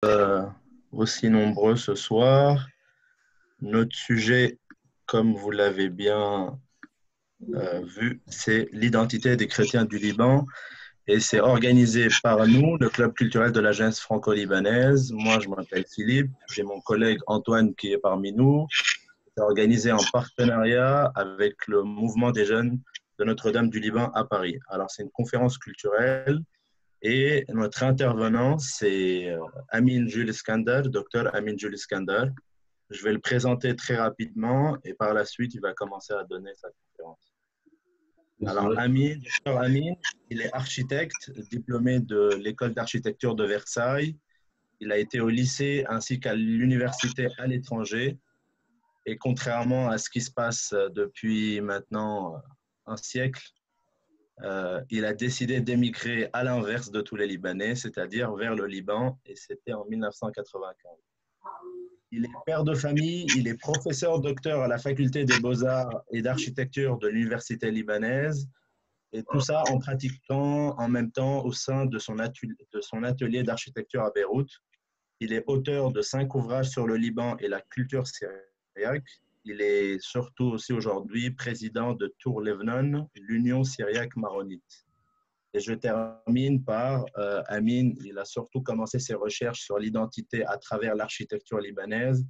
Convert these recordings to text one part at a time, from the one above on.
euh, aussi nombreux ce soir. Notre sujet, comme vous l'avez bien vu, c'est l'identité des chrétiens du Liban et c'est organisé par nous, le club culturel de la jeunesse franco-libanaise. Moi, je m'appelle Philippe, j'ai mon collègue Antoine qui est parmi nous. C'est organisé en partenariat avec le mouvement des jeunes de Notre-Dame du Liban à Paris. Alors, c'est une conférence culturelle. Et notre intervenant, c'est Amin Jules Iskandar, docteur Amin Jules Iskandar. Je vais le présenter très rapidement et par la suite, il va commencer à donner sa conférence. Alors, Amin, docteur Amin, il est architecte, diplômé de l'école d'architecture de Versailles. Il a été au lycée ainsi qu'à l'université à l'étranger. Et contrairement à ce qui se passe depuis maintenant un siècle, il a décidé d'émigrer à l'inverse de tous les Libanais, c'est-à-dire vers le Liban, et c'était en 1995. Il est père de famille, il est professeur docteur à la faculté des beaux-arts et d'architecture de l'université libanaise, et tout ça en pratiquant en même temps au sein de son atelier d'architecture à Beyrouth. Il est auteur de 5 ouvrages sur le Liban et la culture syriaque. Il est surtout aussi aujourd'hui président de Tour Lebanon, l'Union syriaque maronite. Et je termine par Amin, il a surtout commencé ses recherches sur l'identité à travers l'architecture libanaise,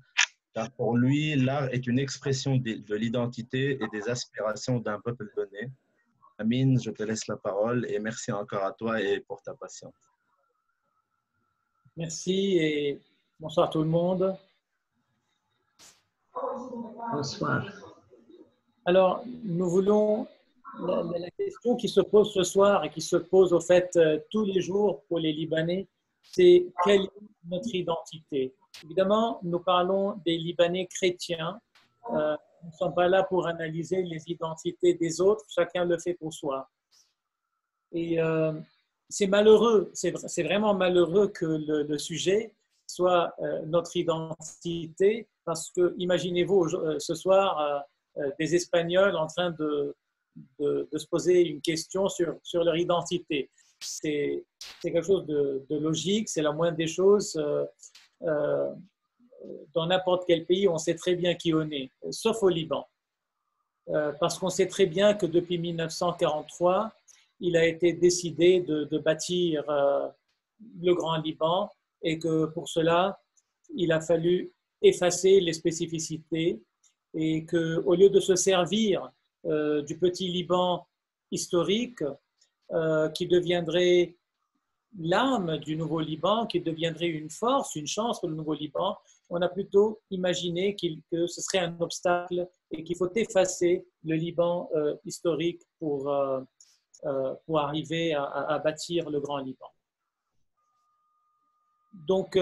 car pour lui, l'art est une expression de l'identité et des aspirations d'un peuple donné. Amin, je te laisse la parole et merci encore à toi et pour ta patience. Merci et bonsoir tout le monde. Bonsoir. Alors, nous voulons, la question qui se pose ce soir et qui se pose au fait tous les jours pour les Libanais, c'est quelle est notre identité? Évidemment, nous parlons des Libanais chrétiens. Nous ne sommes pas là pour analyser les identités des autres, chacun le fait pour soi. Et c'est malheureux, c'est vraiment malheureux que le sujet soit notre identité, parce que imaginez-vous ce soir des Espagnols en train de se poser une question sur leur identité. C'est quelque chose de logique, c'est la moindre des choses. Dans n'importe quel pays, on sait très bien qui on est, sauf au Liban. Parce qu'on sait très bien que depuis 1943, il a été décidé de bâtir le Grand Liban et que pour cela, il a fallu effacer les spécificités et qu'au lieu de se servir du petit Liban historique qui deviendrait l'âme du nouveau Liban, qui deviendrait une force, une chance pour le nouveau Liban, on a plutôt imaginé que ce serait un obstacle et qu'il faut effacer le Liban historique pour arriver à bâtir le Grand Liban. Donc,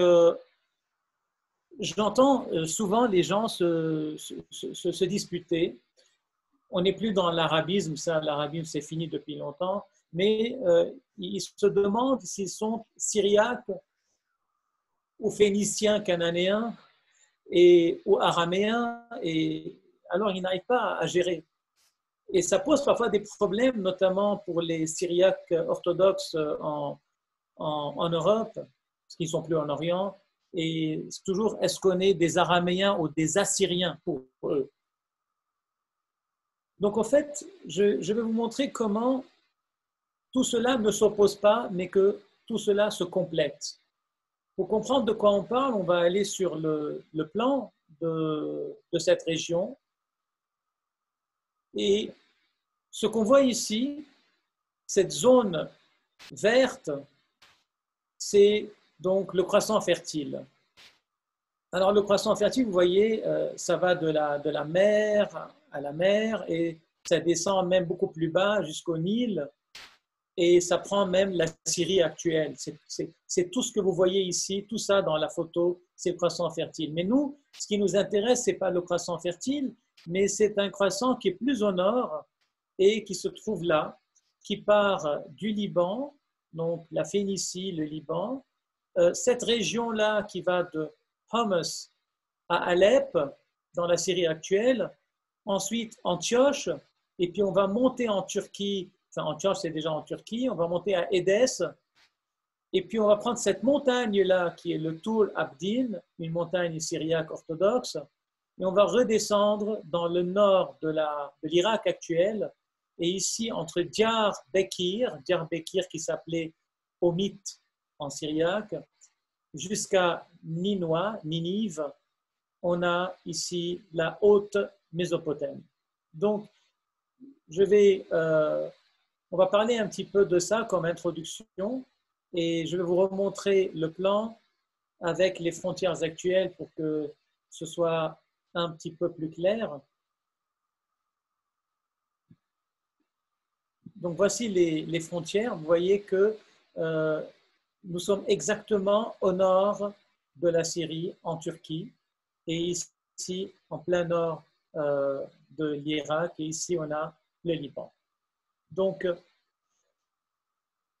j'entends souvent les gens se disputer. On n'est plus dans l'arabisme, ça, l'arabisme c'est fini depuis longtemps, mais ils se demandent s'ils sont syriaques ou phéniciens, cananéens ou araméens, et alors ils n'arrivent pas à gérer. Et ça pose parfois des problèmes, notamment pour les Syriaques orthodoxes en Europe, parce qu'ils ne sont plus en Orient. Et c'est toujours, est-ce qu'on est des Araméens ou des Assyriens pour eux? Donc, en fait, je vais vous montrer comment tout cela ne s'oppose pas, mais que tout cela se complète. Pour comprendre de quoi on parle, on va aller sur le plan de cette région. Et ce qu'on voit ici, cette zone verte, c'est donc le croissant fertile. Alors le croissant fertile, vous voyez, ça va de la mer à la mer et ça descend même beaucoup plus bas jusqu'au Nil et ça prend même la Syrie actuelle. C'est tout ce que vous voyez ici, tout ça dans la photo, c'est le croissant fertile. Mais nous, ce qui nous intéresse, ce n'est pas le croissant fertile, mais c'est un croissant qui est plus au nord et qui se trouve là, qui part du Liban, donc la Phénicie, le Liban, cette région-là qui va de Homs à Alep, dans la Syrie actuelle, ensuite Antioche, et puis on va monter en Turquie, enfin Antioche c'est déjà en Turquie, on va monter à Édesse, Et puis on va prendre cette montagne-là qui est le Tour Abdin, une montagne syriaque orthodoxe, et on va redescendre dans le nord de l'Irak actuel, et ici entre Diyarbakir qui s'appelait Omit en syriaque, jusqu'à Ninive, on a ici la haute Mésopotamie. Donc, on va parler un petit peu de ça comme introduction et je vais vous remontrer le plan avec les frontières actuelles pour que ce soit un petit peu plus clair. Donc, voici les frontières. Vous voyez que nous sommes exactement au nord de la Syrie, en Turquie, et ici, en plein nord de l'Irak, et ici, on a le Liban. Donc,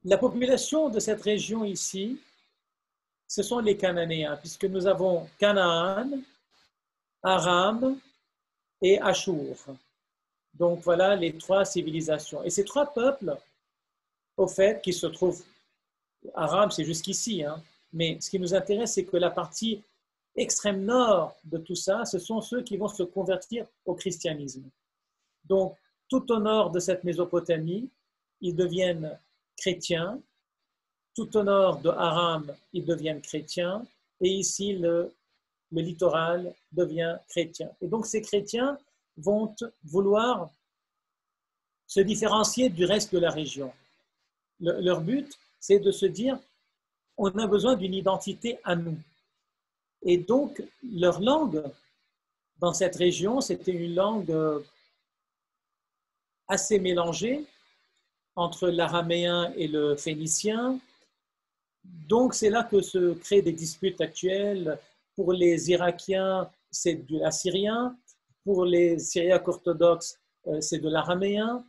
la population de cette région ici, ce sont les Cananéens, puisque nous avons Canaan, Aram et Achour. Donc, voilà les trois civilisations. Et ces trois peuples, au fait, qui se trouvent, Aram, c'est jusqu'ici, hein, mais ce qui nous intéresse, c'est que la partie extrême nord de tout ça, ce sont ceux qui vont se convertir au christianisme. Donc, tout au nord de cette Mésopotamie, ils deviennent chrétiens. Tout au nord de Aram, ils deviennent chrétiens. Et ici, le littoral devient chrétien. Et donc, ces chrétiens vont vouloir se différencier du reste de la région. Leur but, c'est de se dire, on a besoin d'une identité à nous. Et donc, leur langue dans cette région, c'était une langue assez mélangée entre l'araméen et le phénicien. Donc, c'est là que se créent des disputes actuelles. Pour les Irakiens, c'est de l'assyrien. Pour les Syriaques orthodoxes, c'est de l'araméen.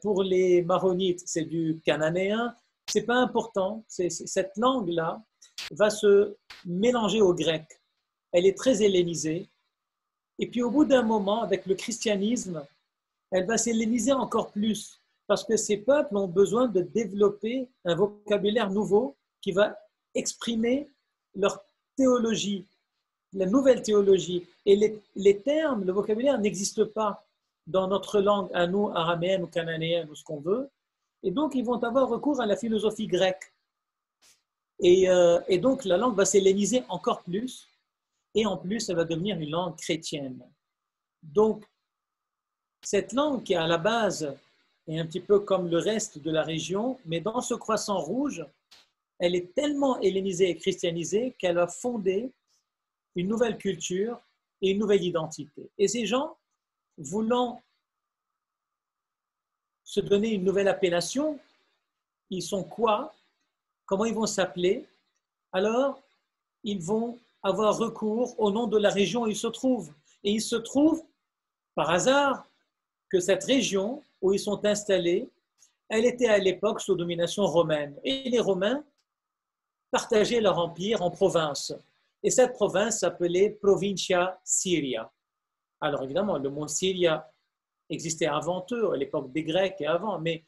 Pour les maronites, c'est du cananéen. Ce n'est pas important. Cette langue-là va se mélanger au grec. Elle est très hellénisée. Et puis, au bout d'un moment, avec le christianisme, elle va s'helléniser encore plus. Parce que ces peuples ont besoin de développer un vocabulaire nouveau qui va exprimer leur théologie, la nouvelle théologie. Et les termes, le vocabulaire n'existe pas dans notre langue, à nous, araméenne ou cananéenne ou ce qu'on veut. Et donc, ils vont avoir recours à la philosophie grecque. Et donc, la langue va s'helléniser encore plus. Et en plus, elle va devenir une langue chrétienne. Donc, cette langue qui, à la base, est un petit peu comme le reste de la région, mais dans ce croissant rouge, elle est tellement hellénisée et christianisée qu'elle a fondé une nouvelle culture et une nouvelle identité. Et ces gens, voulant se donner une nouvelle appellation, ils sont quoi? Comment ils vont s'appeler? Alors, ils vont avoir recours au nom de la région où ils se trouvent. Et il se trouve, par hasard, que cette région où ils sont installés, elle était à l'époque sous domination romaine. Et les Romains partageaient leur empire en provinces. Et cette province s'appelait Provincia Syria. Alors évidemment, le mot Syria existait avant eux, à l'époque des Grecs et avant, mais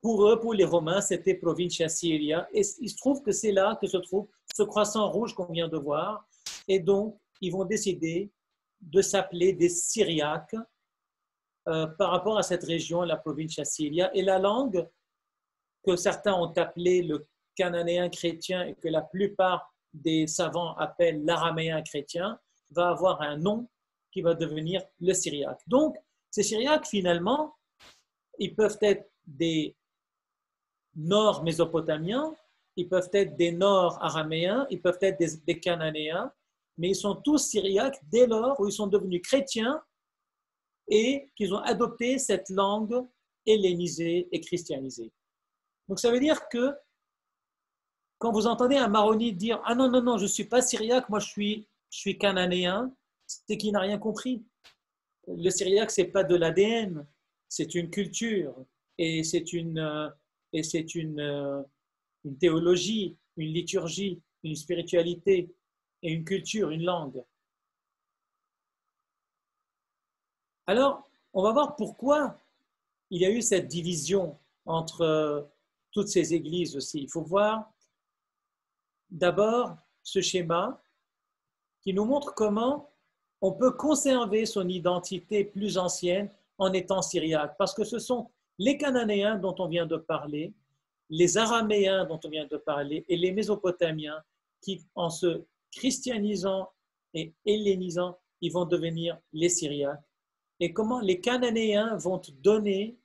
pour eux, pour les Romains, c'était Provincia Syria. Et il se trouve que c'est là que se trouve ce croissant rouge qu'on vient de voir. Et donc, ils vont décider de s'appeler des Syriaques par rapport à cette région, la Provincia Syria. Et la langue que certains ont appelée le cananéen chrétien et que la plupart des savants appellent l'araméen chrétien, va avoir un nom qui va devenir le syriaque. Donc, ces syriaques, finalement, ils peuvent être des nord-mésopotamiens, ils peuvent être des nord-araméens, ils peuvent être des cananéens, mais ils sont tous syriaques dès lors où ils sont devenus chrétiens et qu'ils ont adopté cette langue hellénisée et christianisée. Donc, ça veut dire que quand vous entendez un maronite dire « Ah non, non, non, je ne suis pas syriaque, moi je suis cananéen », c'est qu'il n'a rien compris. Le syriaque, ce n'est pas de l'ADN, c'est une culture et c'est une théologie, une liturgie, une spiritualité et une culture, une langue. Alors, on va voir pourquoi il y a eu cette division entre toutes ces églises aussi. Il faut voir d'abord ce schéma qui nous montre comment on peut conserver son identité plus ancienne en étant syriaque, parce que ce sont les Cananéens dont on vient de parler, les Araméens dont on vient de parler et les Mésopotamiens qui, en se christianisant et hellénisant, ils vont devenir les Syriaques. Et comment les Cananéens vont donner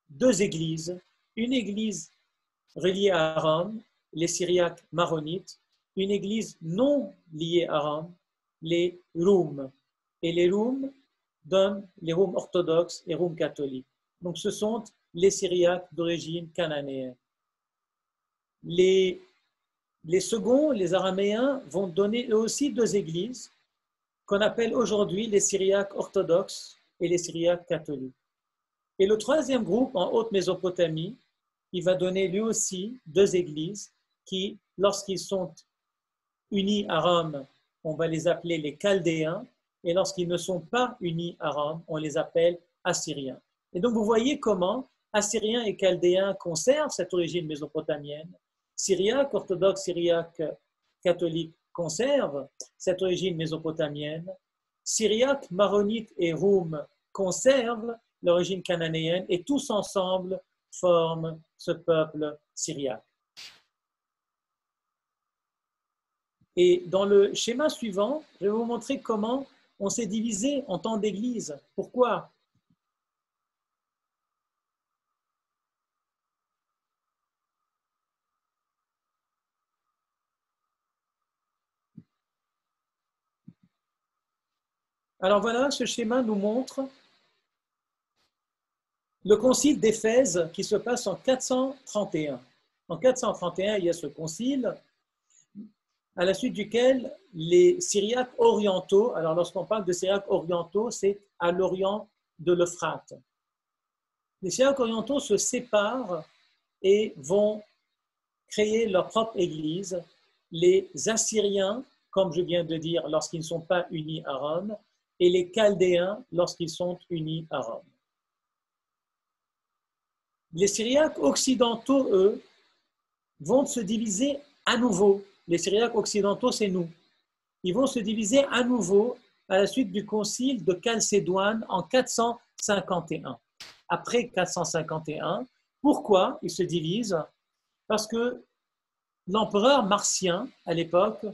deux églises, une église reliée à Rome, les Syriaques maronites, une église non liée à Rome, les Roum. Et les Roum donnent les Roum orthodoxes et Roum catholiques. Donc ce sont les Syriaques d'origine cananéenne. Les seconds, les Araméens, vont donner eux aussi deux églises qu'on appelle aujourd'hui les Syriaques orthodoxes et les Syriaques catholiques. Et le troisième groupe, en Haute-Mésopotamie, il va donner lui aussi deux églises qui, lorsqu'ils sont unis à Rome, on va les appeler les Chaldéens, et lorsqu'ils ne sont pas unis à Rome, on les appelle Assyriens. Et donc vous voyez comment Assyriens et Chaldéens conservent cette origine mésopotamienne, Syriaques, orthodoxes, Syriaques, catholiques conservent cette origine mésopotamienne, Syriaques, maronites et Roum conservent l'origine cananéenne, et tous ensemble forment ce peuple syriaque. Et dans le schéma suivant, je vais vous montrer comment on s'est divisé en tant d'églises. Pourquoi? Alors voilà, ce schéma nous montre le concile d'Éphèse qui se passe en 431. En 431, il y a ce concile à la suite duquel les Syriaques orientaux, alors lorsqu'on parle de Syriaques orientaux, c'est à l'orient de l'Euphrate. Les Syriaques orientaux se séparent et vont créer leur propre église. Les Assyriens, comme je viens de dire, lorsqu'ils ne sont pas unis à Rome, et les Chaldéens lorsqu'ils sont unis à Rome. Les Syriaques occidentaux, eux, vont se diviser à nouveau. Les Syriaques occidentaux, c'est nous. Ils vont se diviser à nouveau à la suite du concile de Chalcédoine en 451. Après 451, pourquoi ils se divisent? Parce que l'empereur Marcien, à l'époque,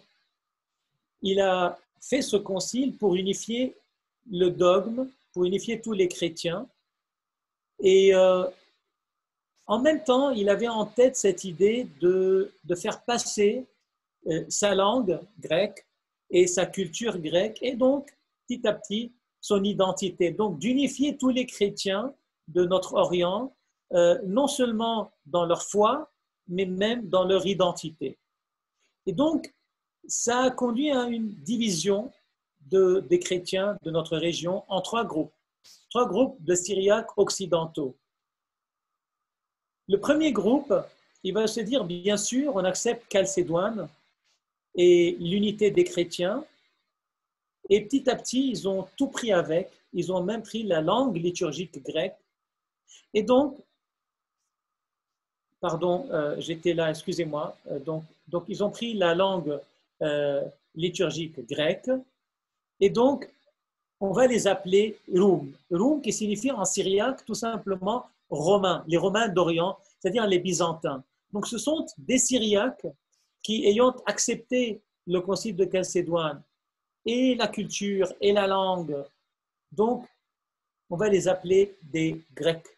il a fait ce concile pour unifier le dogme, pour unifier tous les chrétiens. Et en même temps, il avait en tête cette idée de faire passer sa langue grecque et sa culture grecque, et donc, petit à petit, son identité. Donc, d'unifier tous les chrétiens de notre Orient, non seulement dans leur foi, mais même dans leur identité. Et donc, ça a conduit à une division des chrétiens de notre région en trois groupes de Syriaques occidentaux. Le premier groupe, il va se dire, bien sûr, on accepte Chalcédoine et l'unité des chrétiens, et petit à petit, ils ont tout pris avec, ils ont même pris la langue liturgique grecque, et donc, pardon, j'étais là, excusez-moi, donc ils ont pris la langue liturgique grecque, et donc, on va les appeler Roum. Roum qui signifie en syriaque tout simplement romains, les Romains d'Orient, c'est-à-dire les Byzantins. Donc ce sont des Syriaques qui, ayant accepté le concile de Chalcédoine et la culture et la langue, donc on va les appeler des Grecs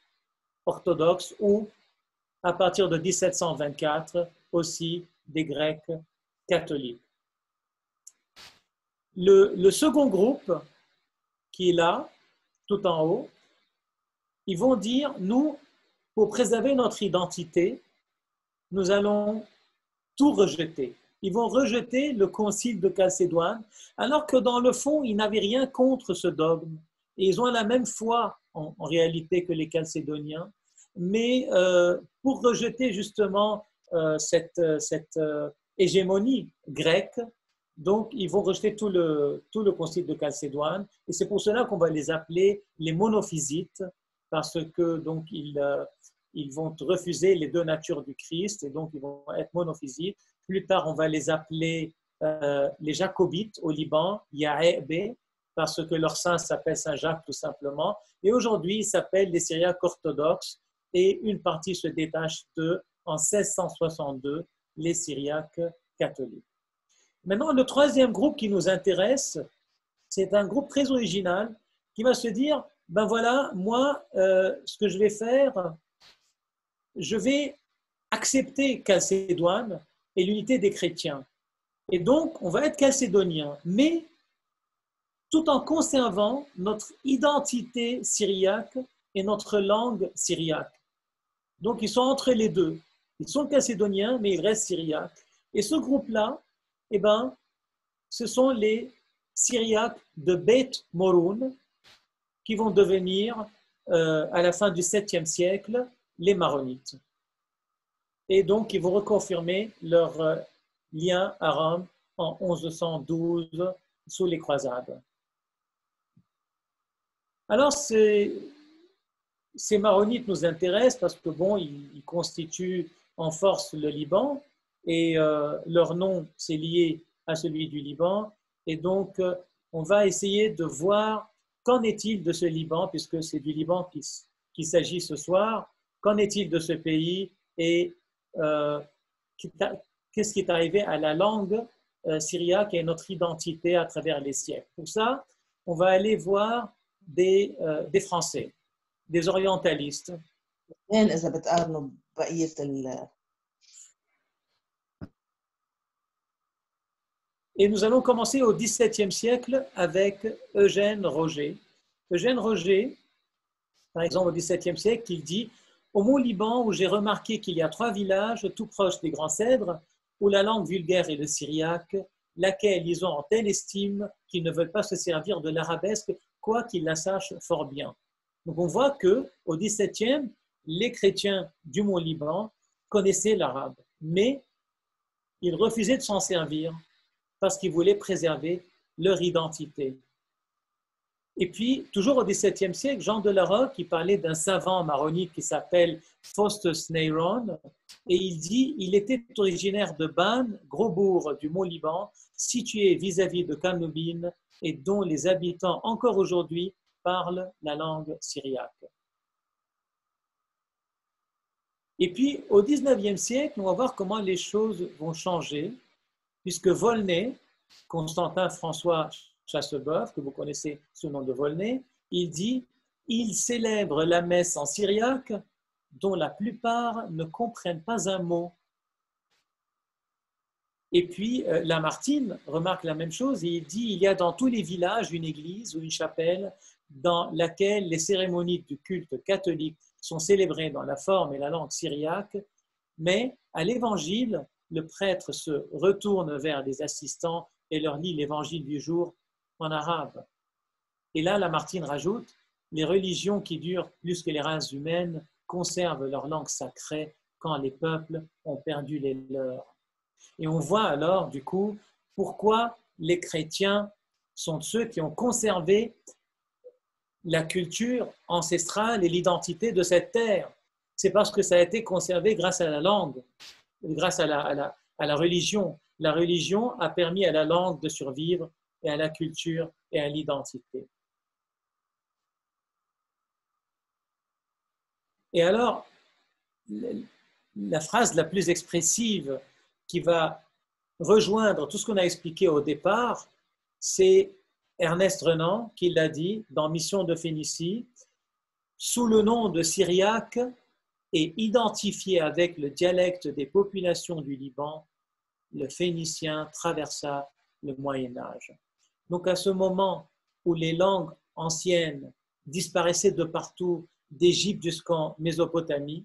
orthodoxes ou, à partir de 1724, aussi des Grecs catholiques. Le second groupe, qui est là, tout en haut, ils vont dire, nous, pour préserver notre identité, nous allons tout rejeter. Ils vont rejeter le concile de Chalcédoine, alors que dans le fond, ils n'avaient rien contre ce dogme. Et ils ont la même foi, en réalité, que les Chalcédoniens. Mais pour rejeter justement cette hégémonie grecque, donc ils vont rejeter tout le concile de Chalcédoine. Et c'est pour cela qu'on va les appeler les monophysites, parce que donc ils vont refuser les deux natures du Christ, et donc ils vont être monophysites. Plus tard, on va les appeler les Jacobites au Liban, Ya'eb, parce que leur saint s'appelle Saint Jacques tout simplement. Et aujourd'hui, ils s'appellent les Syriaques orthodoxes et une partie se détache d'eux en 1662, les Syriaques catholiques. Maintenant, le troisième groupe qui nous intéresse, c'est un groupe très original qui va se dire, ben voilà, moi, ce que je vais faire, je vais accepter Chalcédoine et l'unité des chrétiens. Et donc, on va être chalcédonien, mais tout en conservant notre identité syriaque et notre langue syriaque. Donc, ils sont entre les deux. Ils sont chalcédoniens, mais ils restent syriaques. Et ce groupe-là, eh ben, ce sont les Syriaques de Beth Moroun qui vont devenir, à la fin du 7e siècle, les Maronites. Et donc, ils vont reconfirmer leur lien à Rome en 1112 sous les croisades. Alors, ces Maronites nous intéressent parce que, bon, ils constituent en force le Liban et leur nom, c'est lié à celui du Liban. Et donc, on va essayer de voir qu'en est-il de ce Liban, puisque c'est du Liban qu'il s'agit ce soir. Qu'en est-il de ce pays et qu'est-ce qui est arrivé à la langue syriaque et notre identité à travers les siècles. Pour ça, on va aller voir des Français, des orientalistes. Et nous allons commencer au XVIIe siècle avec Eugène Roger. Eugène Roger, par exemple au XVIIe siècle, il dit « Au Mont-Liban, où j'ai remarqué qu'il y a 3 villages, tout proches des Grands Cèdres, où la langue vulgaire est le syriaque, laquelle ils ont en telle estime qu'ils ne veulent pas se servir de l'arabesque, quoiqu'ils la sachent fort bien. » Donc on voit qu'au XVIIe, les chrétiens du Mont-Liban connaissaient l'arabe, mais ils refusaient de s'en servir parce qu'ils voulaient préserver leur identité. Et puis, toujours au XVIIe siècle, Jean de la Roque, il parlait d'un savant maronite qui s'appelle Faustus Néron, et il dit il était originaire de Ban, gros bourg du Mont-Liban, situé vis-à-vis de Kanoubine, et dont les habitants, encore aujourd'hui, parlent la langue syriaque. Et puis, au XIXe siècle, on va voir comment les choses vont changer, puisque Volney, Constantin François Chasseboeuf, que vous connaissez sous le nom de Volney, il dit « Il célèbre la messe en syriaque, dont la plupart ne comprennent pas un mot. » Et puis, Lamartine remarque la même chose et il dit « Il y a dans tous les villages une église ou une chapelle dans laquelle les cérémonies du culte catholique sont célébrées dans la forme et la langue syriaque, mais à l'évangile, le prêtre se retourne vers les assistants et leur lit l'évangile du jour en arabe. » Et là, Lamartine rajoute « Les religions qui durent plus que les races humaines conservent leur langue sacrée quand les peuples ont perdu les leurs. » Et on voit alors, du coup, pourquoi les chrétiens sont ceux qui ont conservé la culture ancestrale et l'identité de cette terre. C'est parce que ça a été conservé grâce à la langue, grâce à la religion. La religion a permis à la langue de survivre et à la culture et à l'identité. Et alors, la phrase la plus expressive qui va rejoindre tout ce qu'on a expliqué au départ, c'est Ernest Renan qui l'a dit dans Mission de Phénicie, sous le nom de syriaque et identifié avec le dialecte des populations du Liban, le phénicien traversa le Moyen-Âge. Donc à ce moment où les langues anciennes disparaissaient de partout, d'Égypte jusqu'en Mésopotamie,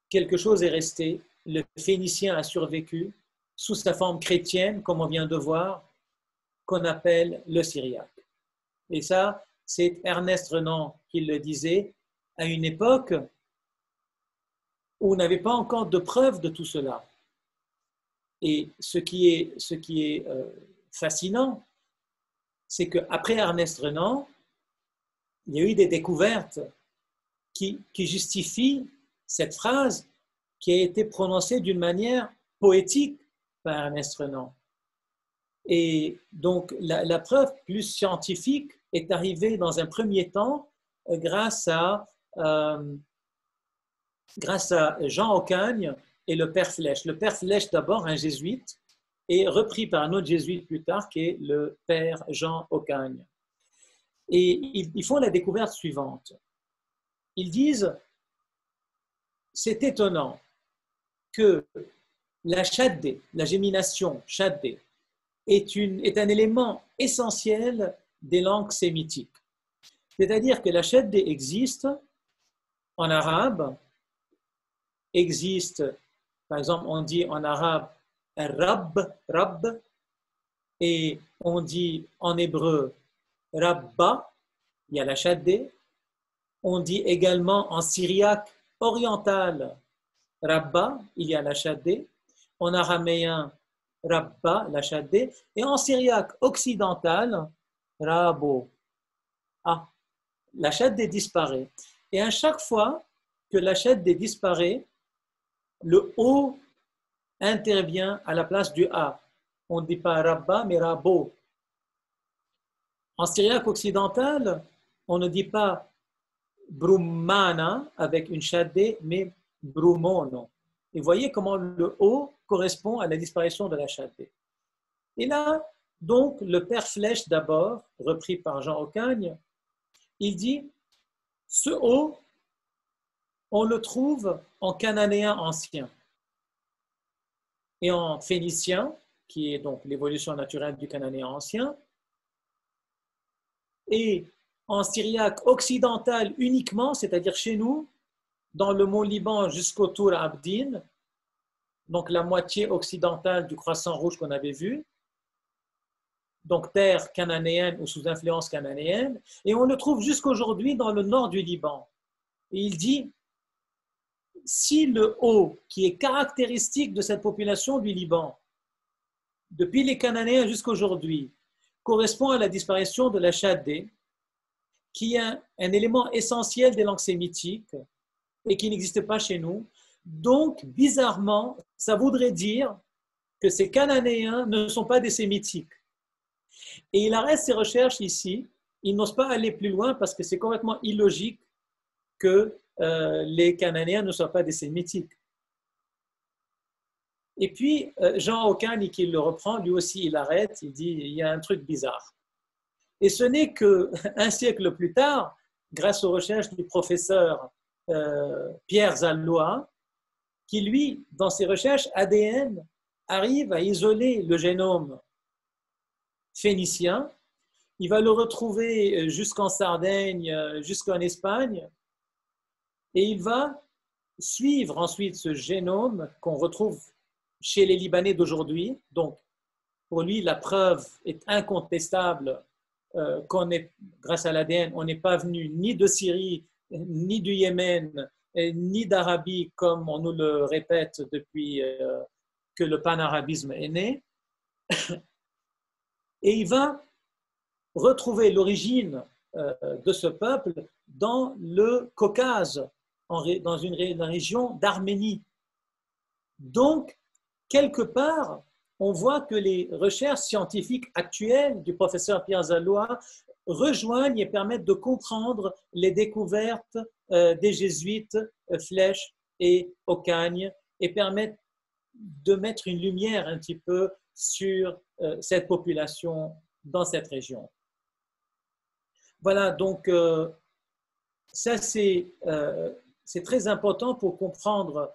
quelque chose est resté, le phénicien a survécu sous sa forme chrétienne, comme on vient de voir, qu'on appelle le syriaque. Et ça, c'est Ernest Renan qui le disait à une époque où on n'avait pas encore de preuves de tout cela. Et ce qui est fascinant, c'est qu'après Ernest Renan, il y a eu des découvertes qui justifient cette phrase qui a été prononcée d'une manière poétique par un instrument. Et donc, la preuve plus scientifique est arrivée dans un premier temps grâce à Jean Ocagne et le père Flèche. Le père Flèche, d'abord, un jésuite, et repris par un autre jésuite plus tard, qui est le père Jean Ocagne. Et ils font la découverte suivante. Ils disent, c'est étonnant que la shaddé, la gémination shaddé, est un élément essentiel des langues sémitiques. C'est-à-dire que la shaddé existe en arabe, existe, par exemple, on dit en arabe rab, et on dit en hébreu rabba, il y a la shaddé. On dit également en syriaque oriental rabba, il y a la shaddé. En araméen rabba, la shaddé. Et en syriaque occidental, rabo. Ah, la shaddé disparaît. Et à chaque fois que la shaddé disparaît, le O intervient à la place du A. On ne dit pas rabba, mais rabo. En syriaque occidental, on ne dit pas brummana avec une shaddé, mais brumono. Et voyez comment le O correspond à la disparition de la shaddé. Et là, donc, le père Flèche d'abord, repris par Jean Ocagne, il dit, ce O, on le trouve en cananéen ancien et en phénicien, qui est donc l'évolution naturelle du cananéen ancien, et en syriaque occidental uniquement, c'est-à-dire chez nous, dans le mont Liban jusqu'au Tour Abdin, donc la moitié occidentale du croissant rouge qu'on avait vu, donc terre cananéenne ou sous influence cananéenne, et on le trouve jusqu'aujourd'hui dans le nord du Liban. Et il dit, si le O, qui est caractéristique de cette population du Liban, depuis les Cananéens jusqu'aujourd'hui, correspond à la disparition de la shaddé, qui est un élément essentiel des langues sémitiques et qui n'existe pas chez nous. Donc, bizarrement, ça voudrait dire que ces Cananéens ne sont pas des sémitiques. Et il arrête ses recherches ici. Il n'ose pas aller plus loin parce que c'est complètement illogique que les Cananéens ne soient pas des sémitiques. Et puis, Jean Ocagne, qui le reprend, lui aussi, il arrête, il dit, il y a un truc bizarre. Et ce n'est qu'un siècle plus tard, grâce aux recherches du professeur Pierre Zallois, qui, lui, dans ses recherches ADN, arrive à isoler le génome phénicien. Il va le retrouver jusqu'en Sardaigne, jusqu'en Espagne, et il va suivre ensuite ce génome qu'on retrouve chez les Libanais d'aujourd'hui. Donc, pour lui, la preuve est incontestable qu'on est, grâce à l'ADN, on n'est pas venu ni de Syrie, ni du Yémen, ni d'Arabie, comme on nous le répète depuis que le panarabisme est né. Et il va retrouver l'origine de ce peuple dans le Caucase, dans une région d'Arménie. Donc, quelque part, on voit que les recherches scientifiques actuelles du professeur Pierre Zallois rejoignent et permettent de comprendre les découvertes des jésuites Flèche et Ocagne et permettent de mettre une lumière un petit peu sur cette population dans cette région. Voilà, donc ça c'est très important pour comprendre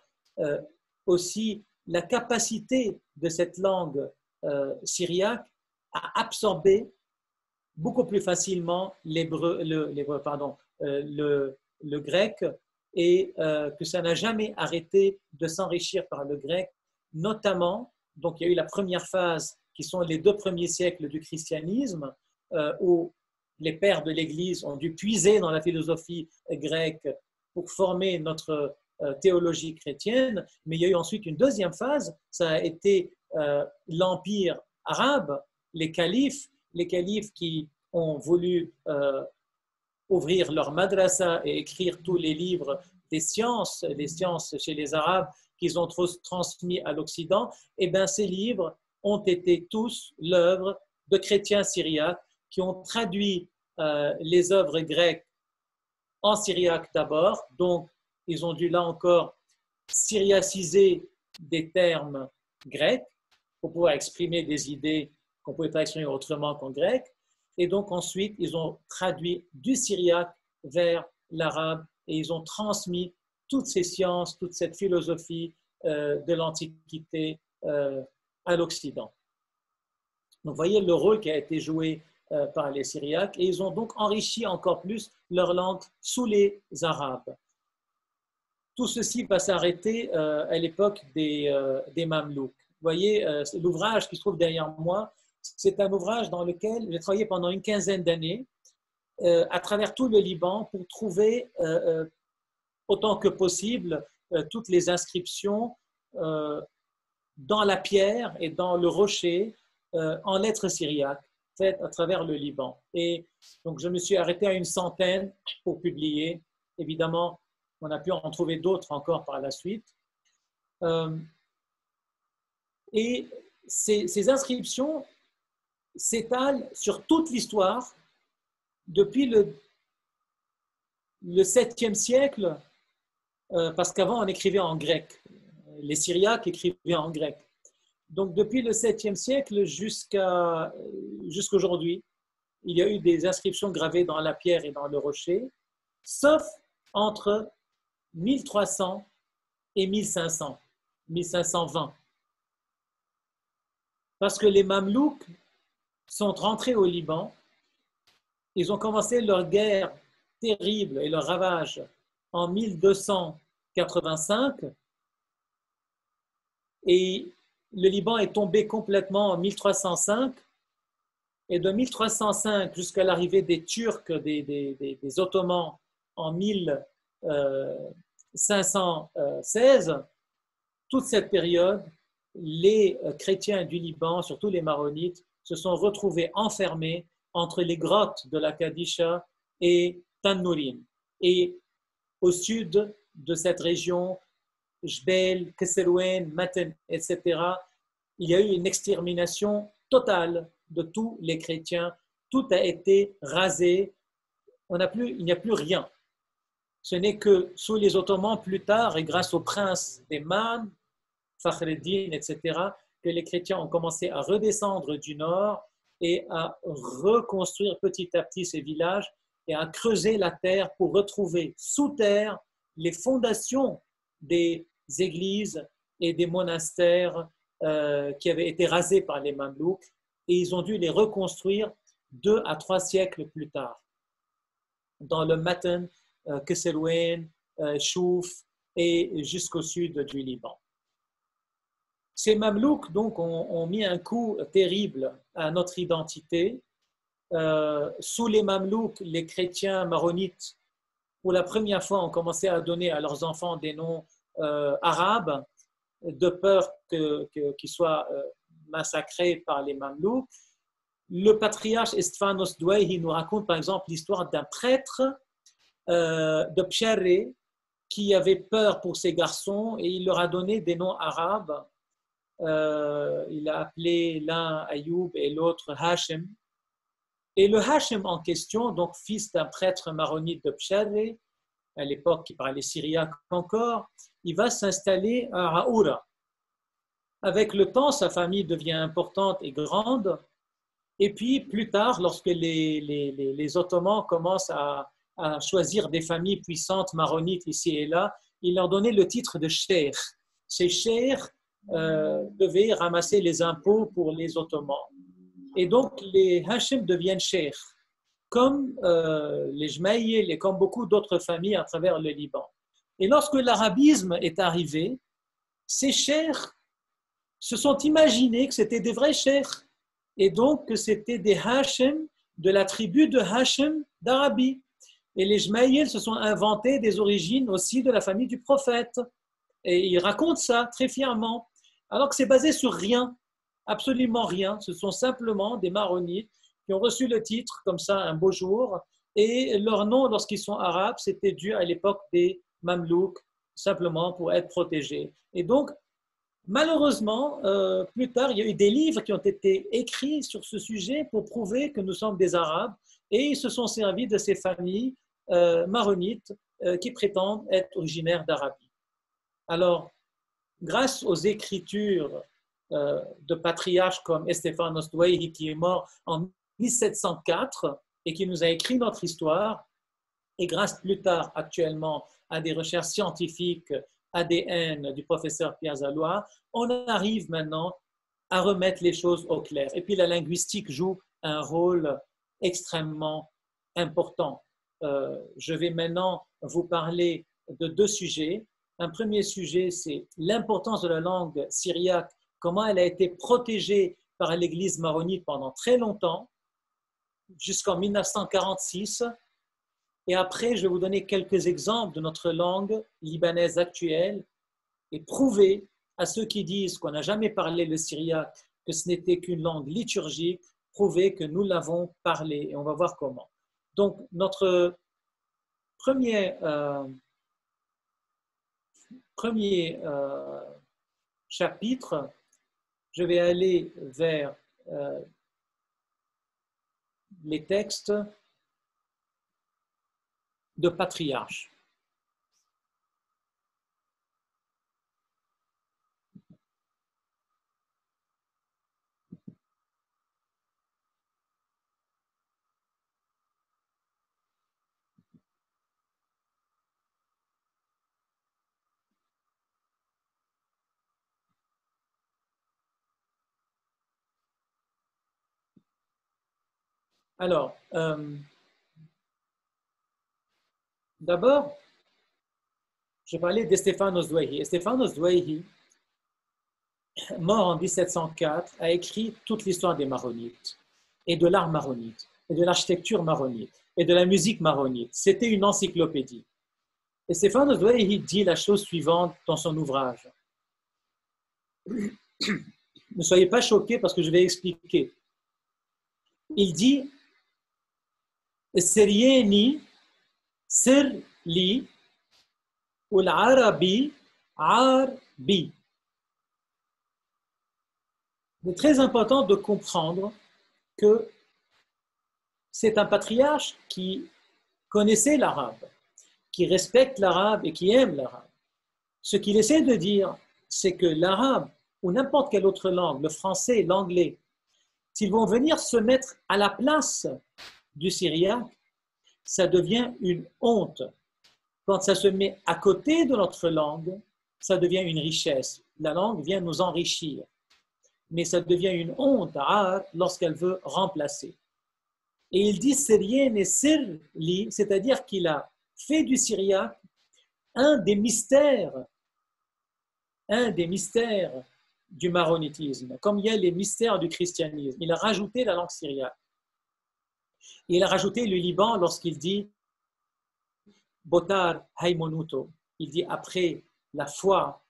aussi la capacité de cette langue syriaque à absorber beaucoup plus facilement le grec et que ça n'a jamais arrêté de s'enrichir par le grec, notamment, donc il y a eu la première phase qui sont les 2 premiers siècles du christianisme où les pères de l'Église ont dû puiser dans la philosophie grecque pour former notre théologie chrétienne, mais il y a eu ensuite une deuxième phase, ça a été l'empire arabe, les califes qui ont voulu ouvrir leur madrasa et écrire tous les livres des sciences chez les Arabes qu'ils ont transmis à l'Occident, eh bien, ces livres ont été tous l'œuvre de chrétiens syriaques qui ont traduit les œuvres grecques en syriaque d'abord, donc ils ont dû là encore syriaciser des termes grecs pour pouvoir exprimer des idées qu'on ne pouvait pas exprimer autrement qu'en grec, et donc ensuite ils ont traduit du syriaque vers l'arabe et ils ont transmis toutes ces sciences, toute cette philosophie de l'Antiquité à l'Occident. Donc, vous voyez le rôle qui a été joué par les Syriaques et ils ont donc enrichi encore plus leur langue sous les Arabes. Tout ceci va s'arrêter à l'époque des Mamelouks. Vous voyez, l'ouvrage qui se trouve derrière moi, c'est un ouvrage dans lequel j'ai travaillé pendant une quinzaine d'années à travers tout le Liban pour trouver autant que possible toutes les inscriptions dans la pierre et dans le rocher en lettres syriaques faites à travers le Liban. Et donc je me suis arrêté à une centaine pour publier. Évidemment, on a pu en trouver d'autres encore par la suite. Et ces inscriptions s'étalent sur toute l'histoire depuis le 7e siècle, parce qu'avant on écrivait en grec. Les Syriaques écrivaient en grec. Donc depuis le 7e siècle jusqu'aujourd'hui, il y a eu des inscriptions gravées dans la pierre et dans le rocher, sauf entre 1300 et 1500, 1520. Parce que les Mamelouks sont rentrés au Liban, ils ont commencé leur guerre terrible et leur ravage en 1285 et le Liban est tombé complètement en 1305 et de 1305 jusqu'à l'arrivée des Turcs, des Ottomans en 1516, toute cette période, les chrétiens du Liban, surtout les maronites, se sont retrouvés enfermés entre les grottes de la Kadisha et Tannourin. Et au sud de cette région, Jbel, Kesselwen, Maten, etc., il y a eu une extermination totale de tous les chrétiens. Tout a été rasé. Il n'y a plus rien. Ce n'est que sous les Ottomans, plus tard, et grâce aux princes des Man, Fakhreddin, etc., que les chrétiens ont commencé à redescendre du nord et à reconstruire petit à petit ces villages et à creuser la terre pour retrouver sous terre les fondations des églises et des monastères qui avaient été rasés par les Mamelouks et ils ont dû les reconstruire 2 à 3 siècles plus tard dans le Maten, Kesselwen, Chouf et jusqu'au sud du Liban. Ces Mamelouks donc, ont mis un coup terrible à notre identité. Sous les Mamelouks, les chrétiens maronites, pour la première fois, ont commencé à donner à leurs enfants des noms arabes, de peur qu'ils soient massacrés par les Mamelouks. Le patriarche Estfanos Douaihi nous raconte par exemple l'histoire d'un prêtre de Psharré qui avait peur pour ses garçons et il leur a donné des noms arabes. Il a appelé l'un Ayoub et l'autre Hachem. Et le Hachem en question, donc fils d'un prêtre maronite de Psharré, à l'époque qui parlait syriaque encore, il va s'installer à Haoura. Avec le temps, sa famille devient importante et grande. Et puis, plus tard, lorsque les Ottomans commencent à choisir des familles puissantes maronites ici et là, il leur donnait le titre de cheikh. Ces cheikhs devaient ramasser les impôts pour les Ottomans. Et donc, les Hachem deviennent cheikhs, comme les Jmaïl et comme beaucoup d'autres familles à travers le Liban. Et lorsque l'arabisme est arrivé, ces cheikhs se sont imaginés que c'était des vrais cheikhs et donc que c'était des Hachem de la tribu de Hachem d'Arabie. Et les Jmaïl se sont inventés des origines aussi de la famille du prophète. Et ils racontent ça très fièrement, alors que c'est basé sur rien, absolument rien. Ce sont simplement des maronites qui ont reçu le titre comme ça un beau jour. Et leur nom, lorsqu'ils sont arabes, c'était dû à l'époque des Mamelouks, simplement pour être protégés. Et donc, malheureusement, plus tard, il y a eu des livres qui ont été écrits sur ce sujet pour prouver que nous sommes des Arabes, et ils se sont servis de ces familles maronites qui prétendent être originaires d'Arabie. Alors, grâce aux écritures de patriarches comme Estefanos Douaihi, qui est mort en 1704 et qui nous a écrit notre histoire, et grâce plus tard actuellement à des recherches scientifiques ADN du professeur Pierre Zalois, on arrive maintenant à remettre les choses au clair. Et puis la linguistique joue un rôle extrêmement important. Je vais maintenant vous parler de deux sujets. Un premier sujet, c'est l'importance de la langue syriaque, comment elle a été protégée par l'Église maronite pendant très longtemps, jusqu'en 1946. Et après, je vais vous donner quelques exemples de notre langue libanaise actuelle et prouver à ceux qui disent qu'on n'a jamais parlé le syriaque, que ce n'était qu'une langue liturgique, prouver que nous l'avons parlé. Et on va voir comment. Donc, notre premier chapitre, je vais aller vers les textes de patriarches. Alors, d'abord, je parlais d'Estefanos Douaihi. Estefanos Douaihi, mort en 1704, a écrit toute l'histoire des Maronites et de l'art maronite et de l'architecture maronite et de la musique maronite. C'était une encyclopédie. Et Estefanos Douaihi dit la chose suivante dans son ouvrage. Ne soyez pas choqués parce que je vais expliquer. Il dit Syrieni sir li ou l'arabi arbi. Il est très important de comprendre que c'est un patriarche qui connaissait l'arabe, qui respecte l'arabe et qui aime l'arabe. Ce qu'il essaie de dire, c'est que l'arabe ou n'importe quelle autre langue, le français, l'anglais, s'ils vont venir se mettre à la place du syriaque, ça devient une honte. Quand ça se met à côté de notre langue, ça devient une richesse. La langue vient nous enrichir. Mais ça devient une honte lorsqu'elle veut remplacer. Et il dit Syrien et Sirli, c'est-à-dire qu'il a fait du syriaque un des mystères du maronitisme, comme il y a les mystères du christianisme. Il a rajouté la langue syriaque. Il a rajouté le Liban lorsqu'il dit Botar Haimonuto. Il dit après la foi,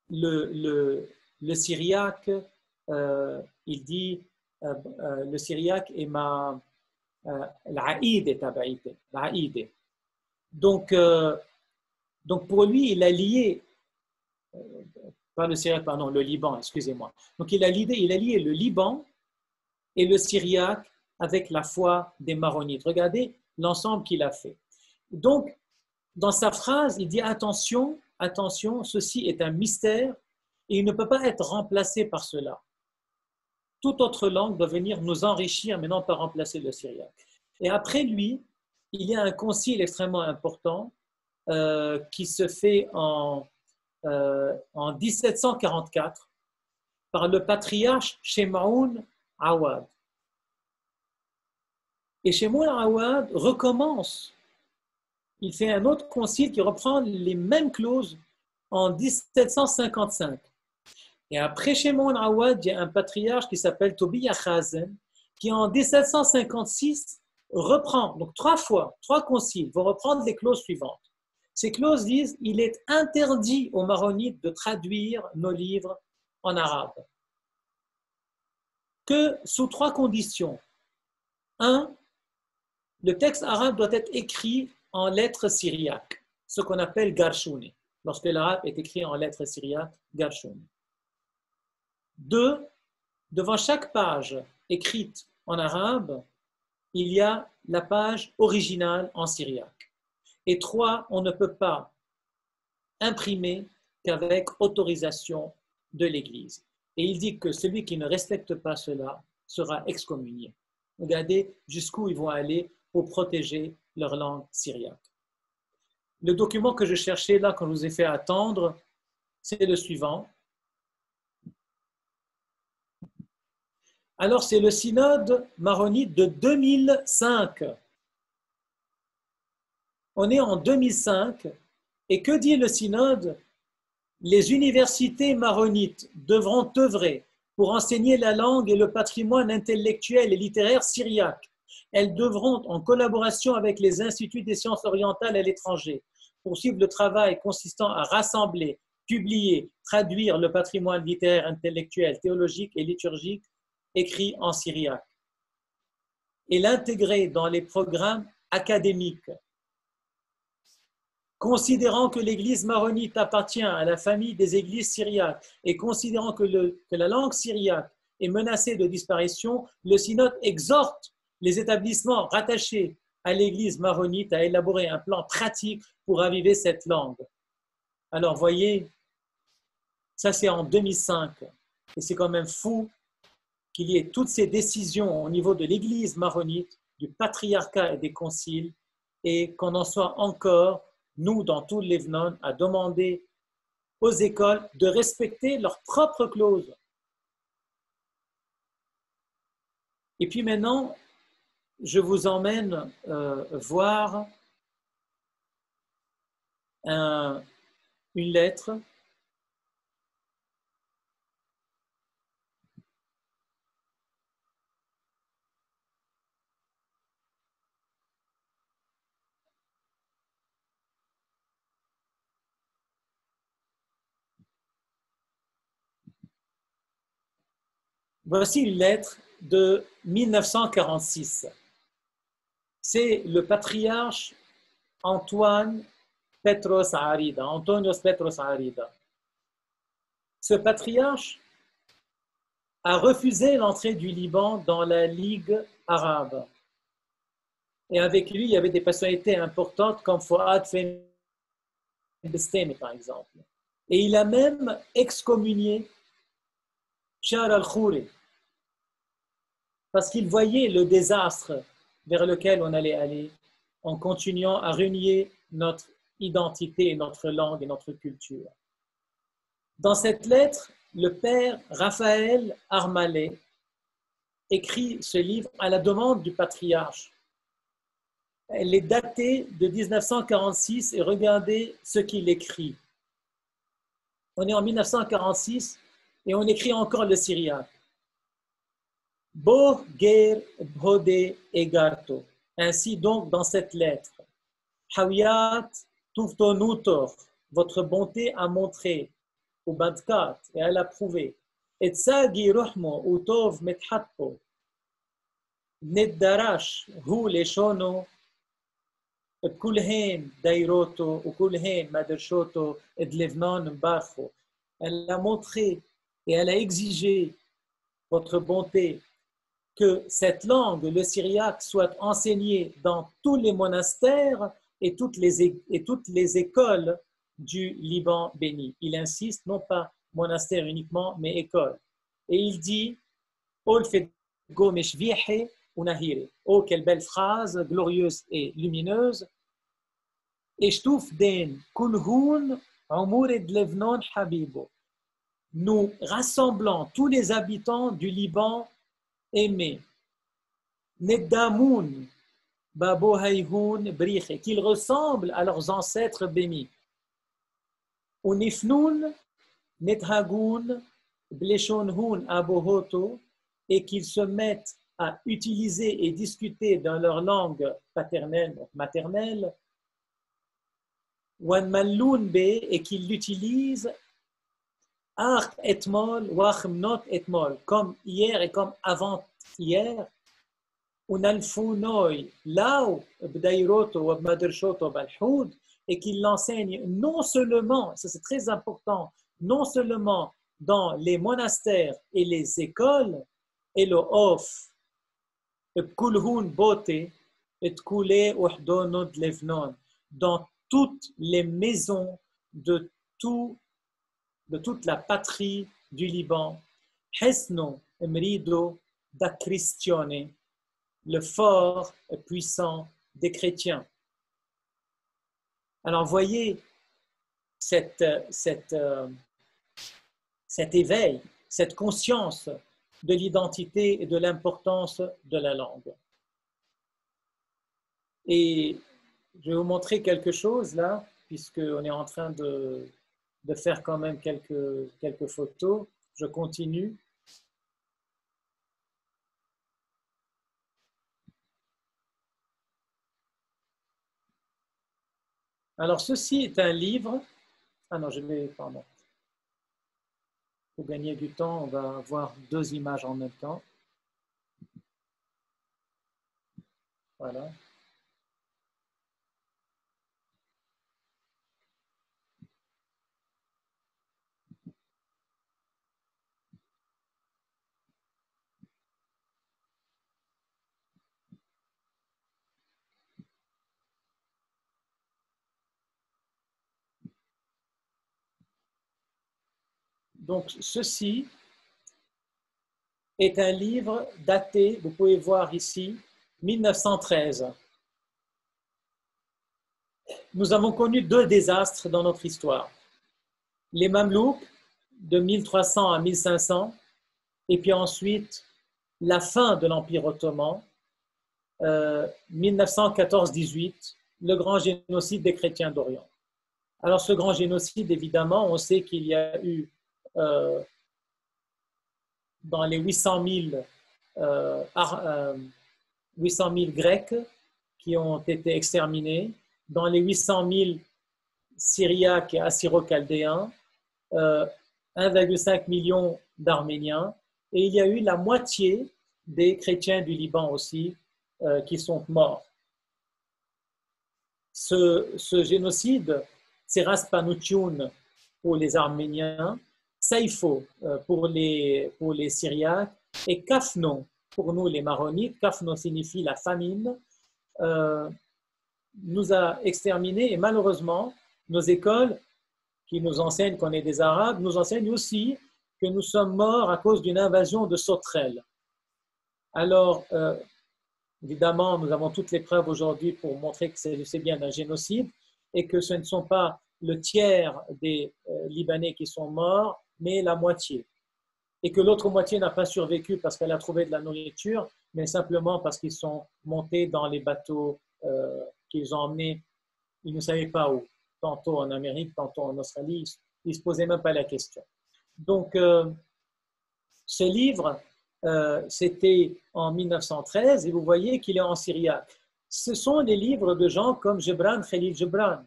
le syriaque, il dit le syriaque est ma l'Aïd tabaïte, l'Aïd. Donc pour lui, il a lié pas le syriaque, pardon, le Liban, excusez-moi. Donc il a lié le Liban et le syriaque avec la foi des maronites. Regardez l'ensemble qu'il a fait. Donc, dans sa phrase, il dit attention, attention, ceci est un mystère et il ne peut pas être remplacé par cela. Toute autre langue doit venir nous enrichir, mais non pas remplacer le syriaque. Et après lui, il y a un concile extrêmement important qui se fait en 1744 par le patriarche Shemaoun Awad. Et Shemaoun Awad recommence. Il fait un autre concile qui reprend les mêmes clauses en 1755. Et après Shemaoun Awad, il y a un patriarche qui s'appelle Tobiya Khazen, qui en 1756 reprend, donc 3 conciles, vont reprendre les clauses suivantes. Ces clauses disent il est interdit aux maronites de traduire nos livres en arabe. Que sous 3 conditions. 1, le texte arabe doit être écrit en lettres syriaques, ce qu'on appelle Garshouni. Lorsque l'arabe est écrit en lettres syriaques, Garshouni. 2. Devant chaque page écrite en arabe, il y a la page originale en syriaque. Et 3. On ne peut pas imprimer qu'avec autorisation de l'Église. Et il dit que celui qui ne respecte pas cela sera excommunié. Regardez jusqu'où ils vont aller pour protéger leur langue syriaque. Le document que je cherchais là, quand je vous ai fait attendre, c'est le suivant. Alors, c'est le synode maronite de 2005. On est en 2005, et que dit le synode? Les universités maronites devront œuvrer pour enseigner la langue et le patrimoine intellectuel et littéraire syriaque. Elles devront, en collaboration avec les instituts des sciences orientales à l'étranger, poursuivre le travail consistant à rassembler, publier, traduire le patrimoine littéraire, intellectuel, théologique et liturgique écrit en syriaque et l'intégrer dans les programmes académiques. Considérant que l'Église maronite appartient à la famille des églises syriaques et considérant que la langue syriaque est menacée de disparition, le synode exhorte les établissements rattachés à l'Église maronite à élaborer un plan pratique pour raviver cette langue. Alors, voyez, ça c'est en 2005, et c'est quand même fou qu'il y ait toutes ces décisions au niveau de l'Église maronite, du patriarcat et des conciles, et qu'on en soit encore, nous, dans tout le Lébanon, à demander aux écoles de respecter leurs propres clauses. Et puis maintenant, je vous emmène voir une lettre Voici une lettre de 1946. C'est le patriarche Antonios Petros Arida. Ce patriarche a refusé l'entrée du Liban dans la Ligue arabe. Et avec lui, il y avait des personnalités importantes comme Fouad Feinstein, par exemple. Et il a même excommunié Shar al-Khouri, parce qu'il voyait le désastre vers lequel on allait aller en continuant à renier notre identité, notre langue et notre culture. Dans cette lettre, le père Raphaël Armalé écrit ce livre à la demande du patriarche. Elle est datée de 1946 et regardez ce qu'il écrit. On est en 1946 et on écrit encore le syriaque. Bo ger bhode egarto. Ainsi donc dans cette lettre. Hawiyat tuftonutor. Votre bonté a montré. Ou badkat. Et elle a prouvé. Et tsagi ruhmo utov methatpo. Neddarash hu leshono. Kulhen dairoto. Ou kulhen madershoto. Et levnon barcho. Elle a montré et elle a exigé votre bonté que cette langue, le syriaque, soit enseignée dans tous les monastères et toutes les écoles du Liban béni. Il insiste, non pas monastère uniquement, mais école. Et il dit, oh, quelle belle phrase, glorieuse et lumineuse. Nous rassemblons tous les habitants du Liban aimés. Neddamoun, Babo Hayhoun, Briche, qu'ils ressemblent à leurs ancêtres bénis. Unifnoun, Nethagoun, Bleshonhoun, Abohoto, et qu'ils se mettent à utiliser et discuter dans leur langue paternelle, maternelle, Wanmalloun Be, et qu'ils l'utilisent Art etmol, wachmnot etmol, comme hier et comme avant-hier, et qu'il l'enseigne non seulement, ça c'est très important, non seulement dans les monastères et les écoles, et le off, dans toutes les maisons de toute la patrie du Liban, Hesno Emrido da Cristione, le fort et puissant des chrétiens. Alors voyez cet éveil, cette conscience de l'identité et de l'importance de la langue. Et je vais vous montrer quelque chose là, puisqu'on est en train de faire quand même quelques photos. Je continue. Alors, ceci est un livre. Ah non, pardon. Pour gagner du temps, on va voir deux images en même temps. Voilà. Donc, ceci est un livre daté, vous pouvez voir ici, 1913. Nous avons connu deux désastres dans notre histoire. Les Mamelouks, de 1300 à 1500, et puis ensuite la fin de l'Empire ottoman, 1914-18, le grand génocide des chrétiens d'Orient. Alors ce grand génocide, évidemment, on sait qu'il y a eu dans les 800 000 Grecs qui ont été exterminés, dans les 800 000 Syriaques et Assyro-Chaldéens, 1,5 million d'Arméniens, et il y a eu la moitié des chrétiens du Liban aussi qui sont morts. Ce génocide, c'est Ras Panouchioun pour les Arméniens, Saïfo pour les Syriaques et Kafno pour nous les Maronites. Kafno signifie la famine, nous a exterminés et malheureusement, nos écoles qui nous enseignent qu'on est des Arabes nous enseignent aussi que nous sommes morts à cause d'une invasion de sauterelles. Alors, évidemment, nous avons toutes les preuves aujourd'hui pour montrer que c'est bien un génocide et que ce ne sont pas le tiers des Libanais qui sont morts, mais la moitié. Et que l'autre moitié n'a pas survécu parce qu'elle a trouvé de la nourriture, mais simplement parce qu'ils sont montés dans les bateaux qu'ils ont emmenés, ils ne savaient pas où, tantôt en Amérique, tantôt en Australie, ils ne se posaient même pas la question. Donc, ce livre, c'était en 1913 et vous voyez qu'il est en syriaque. Ce sont des livres de gens comme Gebran Khalil Gebran.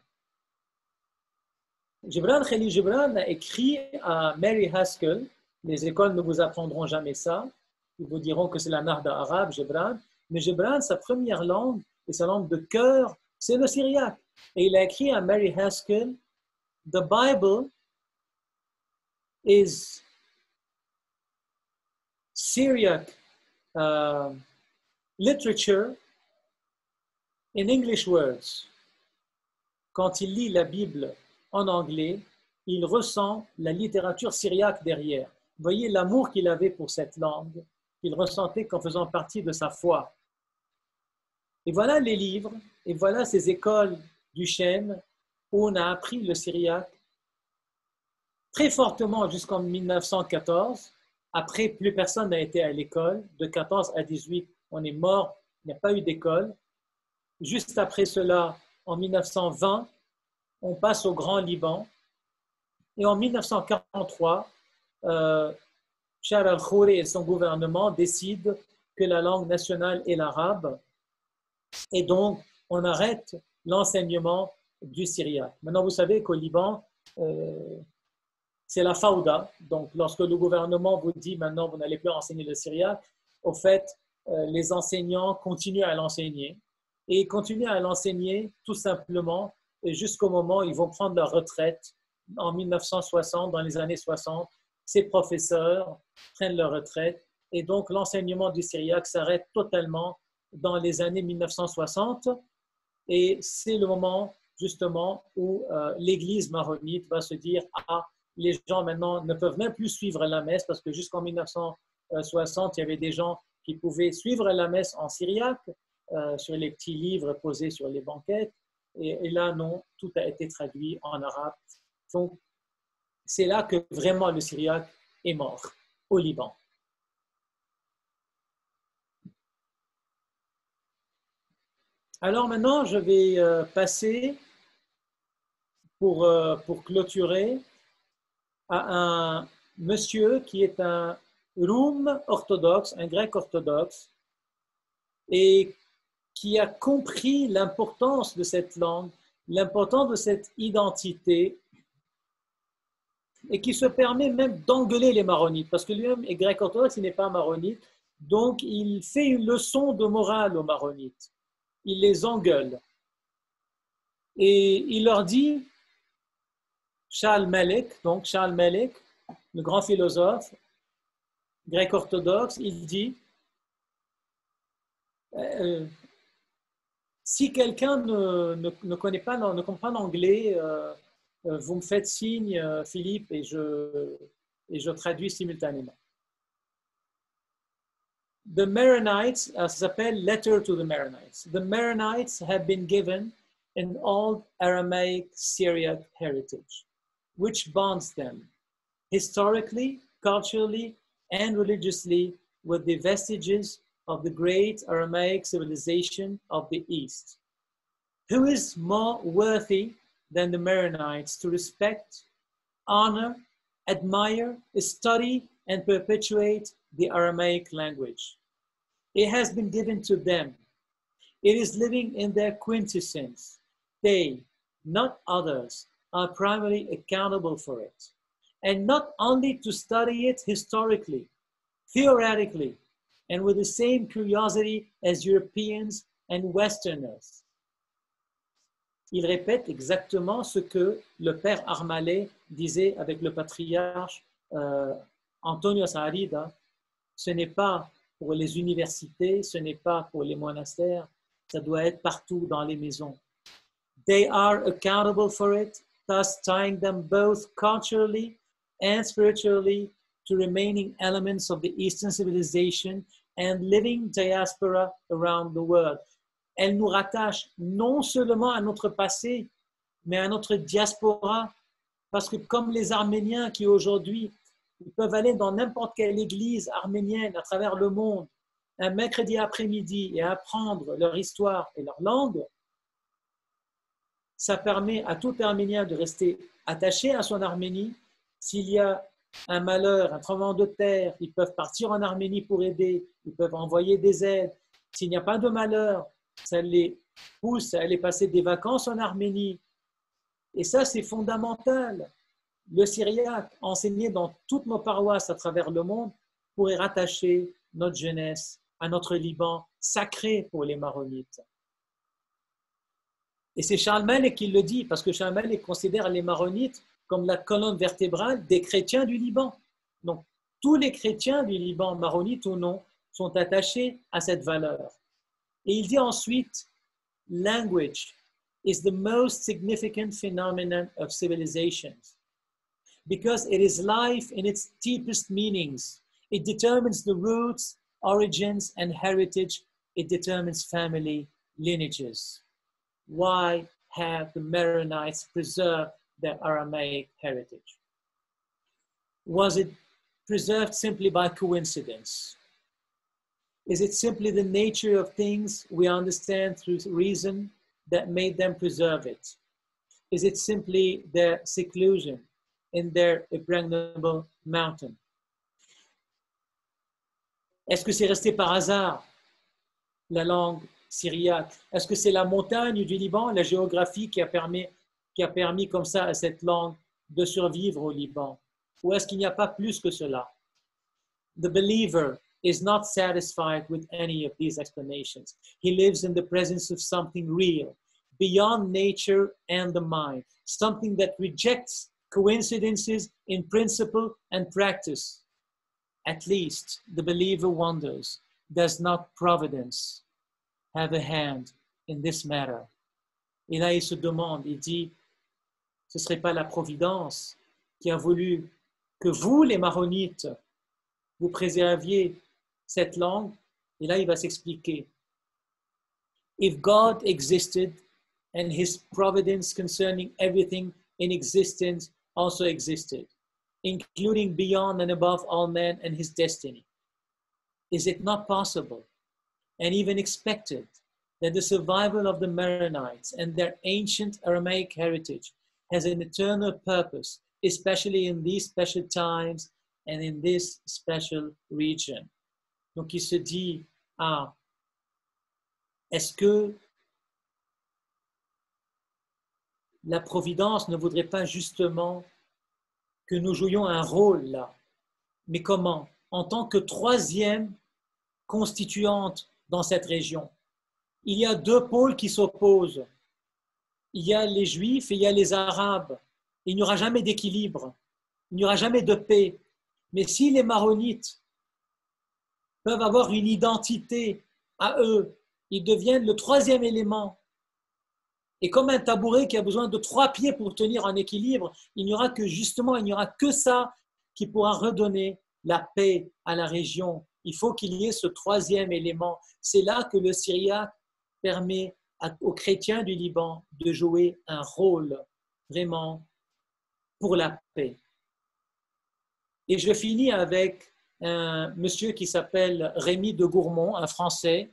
Gebran Khalil Gebran a écrit à Mary Haskell. Les écoles ne vous apprendront jamais ça. Ils vous diront que c'est la narda arabe, Gebran. Mais Gebran, sa première langue et sa langue de cœur, c'est le syriaque. Et il a écrit à Mary Haskell, The Bible is Syriac literature in English words. Quand il lit la Bible en anglais, il ressent la littérature syriaque derrière. Vous voyez l'amour qu'il avait pour cette langue, qu'il ressentait comme faisant partie de sa foi. Et voilà les livres, et voilà ces écoles du Chêne où on a appris le syriaque très fortement jusqu'en 1914. Après, plus personne n'a été à l'école. De 14 à 18, on est mort, il n'y a pas eu d'école. Juste après cela, en 1920, on passe au Grand Liban. Et en 1943, Shar al-Khouri et son gouvernement décident que la langue nationale est l'arabe. Et donc, on arrête l'enseignement du syriaque. Maintenant, vous savez qu'au Liban, c'est la fauda. Donc, lorsque le gouvernement vous dit maintenant, vous n'allez plus enseigner le syriaque, au fait, les enseignants continuent à l'enseigner. Et ils continuent à l'enseigner tout simplement jusqu'au moment où ils vont prendre leur retraite en 1960, dans les années 60. Ces professeurs prennent leur retraite et donc l'enseignement du syriaque s'arrête totalement dans les années 1960 et c'est le moment justement où l'Église maronite va se dire « Ah, les gens maintenant ne peuvent même plus suivre la messe parce que jusqu'en 1960, il y avait des gens qui pouvaient suivre la messe en syriaque sur les petits livres posés sur les banquettes. Et là, non, tout a été traduit en arabe. Donc, c'est là que vraiment le syriaque est mort, au Liban. Alors maintenant, je vais passer pour clôturer à un monsieur qui est un Roum orthodoxe, un grec orthodoxe, et qui a compris l'importance de cette langue, l'importance de cette identité, et qui se permet même d'engueuler les maronites, parce que lui-même est grec orthodoxe, il n'est pas maronite, donc il fait une leçon de morale aux maronites. Il les engueule. Et il leur dit, Charles Malek, le grand philosophe grec orthodoxe, il dit si quelqu'un ne connaît pas, ne comprend pas l'anglais, vous me faites signe, Philippe, et je traduis simultanément. The Maronites, ça s'appelle Letter to the Maronites. The Maronites have been given an old Aramaic Syriac heritage, which bonds them historically, culturally, and religiously with the vestiges of the great Aramaic civilization of the East. Who is more worthy than the Maronites to respect, honor, admire, study, and perpetuate the Aramaic language? It has been given to them. It is living in their quintessence. They, not others, are primarily accountable for it. And not only to study it historically, theoretically, and with the same curiosity as Europeans and Westerners. Il répète exactement ce que le père Armalé disait avec le patriarche Antonio Saarida. Ce n'est pas pour les universités, ce n'est pas pour les monastères, ça doit être partout dans les maisons. They are accountable for it, thus tying them both culturally and spiritually to remaining elements of the Eastern civilization and living diaspora around the world. Elle nous rattache non seulement à notre passé, mais à notre diaspora, parce que comme les Arméniens qui aujourd'hui ils peuvent aller dans n'importe quelle église arménienne à travers le monde un mercredi après-midi et apprendre leur histoire et leur langue, ça permet à tout Arménien de rester attaché à son Arménie. S'il y a un malheur, un tremblement de terre, ils peuvent partir en Arménie pour aider, ils peuvent envoyer des aides. S'il n'y a pas de malheur, ça les pousse à aller passer des vacances en Arménie. Et ça, c'est fondamental. Le syriaque, enseigné dans toutes nos paroisses à travers le monde, pourrait rattacher notre jeunesse à notre Liban sacré pour les maronites. Et c'est Charles Malek qui le dit, parce que Charles Malek considère les maronites comme la colonne vertébrale des chrétiens du Liban. Donc, tous les chrétiens du Liban, maronites ou non, sont attachés à cette valeur. Et il dit ensuite, « Language is the most significant phenomenon of civilizations because it is life in its deepest meanings. It determines the roots, origins, and heritage. It determines family lineages. Why have the Maronites preserved their Aramaic heritage? Was it preserved simply by coincidence? Is it simply the nature of things we understand through reason that made them preserve it? Is it simply their seclusion in their impregnable mountain? Est-ce que c'est resté par hasard, la langue syriaque? Est-ce que c'est la montagne du Liban, la géographie qui a permis comme ça à cette langue de survivre au Liban? Ou est-ce qu'il n'y a pas plus que cela? The believer is not satisfied with any of these explanations. He lives in the presence of something real, beyond nature and the mind, something that rejects coincidences in principle and practice. At least the believer wonders, does not providence have a hand in this matter? Et là, il se demande, il dit, ce ne serait pas la providence qui a voulu que vous, les maronites, vous préserviez cette langue? Et là, il va s'expliquer. If God existed and his providence concerning everything in existence also existed, including beyond and above all men and his destiny, is it not possible and even expected that the survival of the Maronites and their ancient Aramaic heritage has an eternal purpose, especially in these special times and in this special region? Donc il se dit, ah, est-ce que la providence ne voudrait pas justement que nous jouions un rôle là? Mais comment? En tant que troisième constituante dans cette région. Il y a deux pôles qui s'opposent. Il y a les Juifs et il y a les Arabes. Il n'y aura jamais d'équilibre. Il n'y aura jamais de paix. Mais si les Maronites peuvent avoir une identité à eux, ils deviennent le troisième élément. Et comme un tabouret qui a besoin de 3 pieds pour tenir en équilibre, il n'y aura que ça qui pourra redonner la paix à la région. Il faut qu'il y ait ce troisième élément. C'est là que le syriaque permet aux chrétiens du Liban de jouer un rôle vraiment pour la paix. Et je finis avec un monsieur qui s'appelle Rémi de Gourmont, un Français,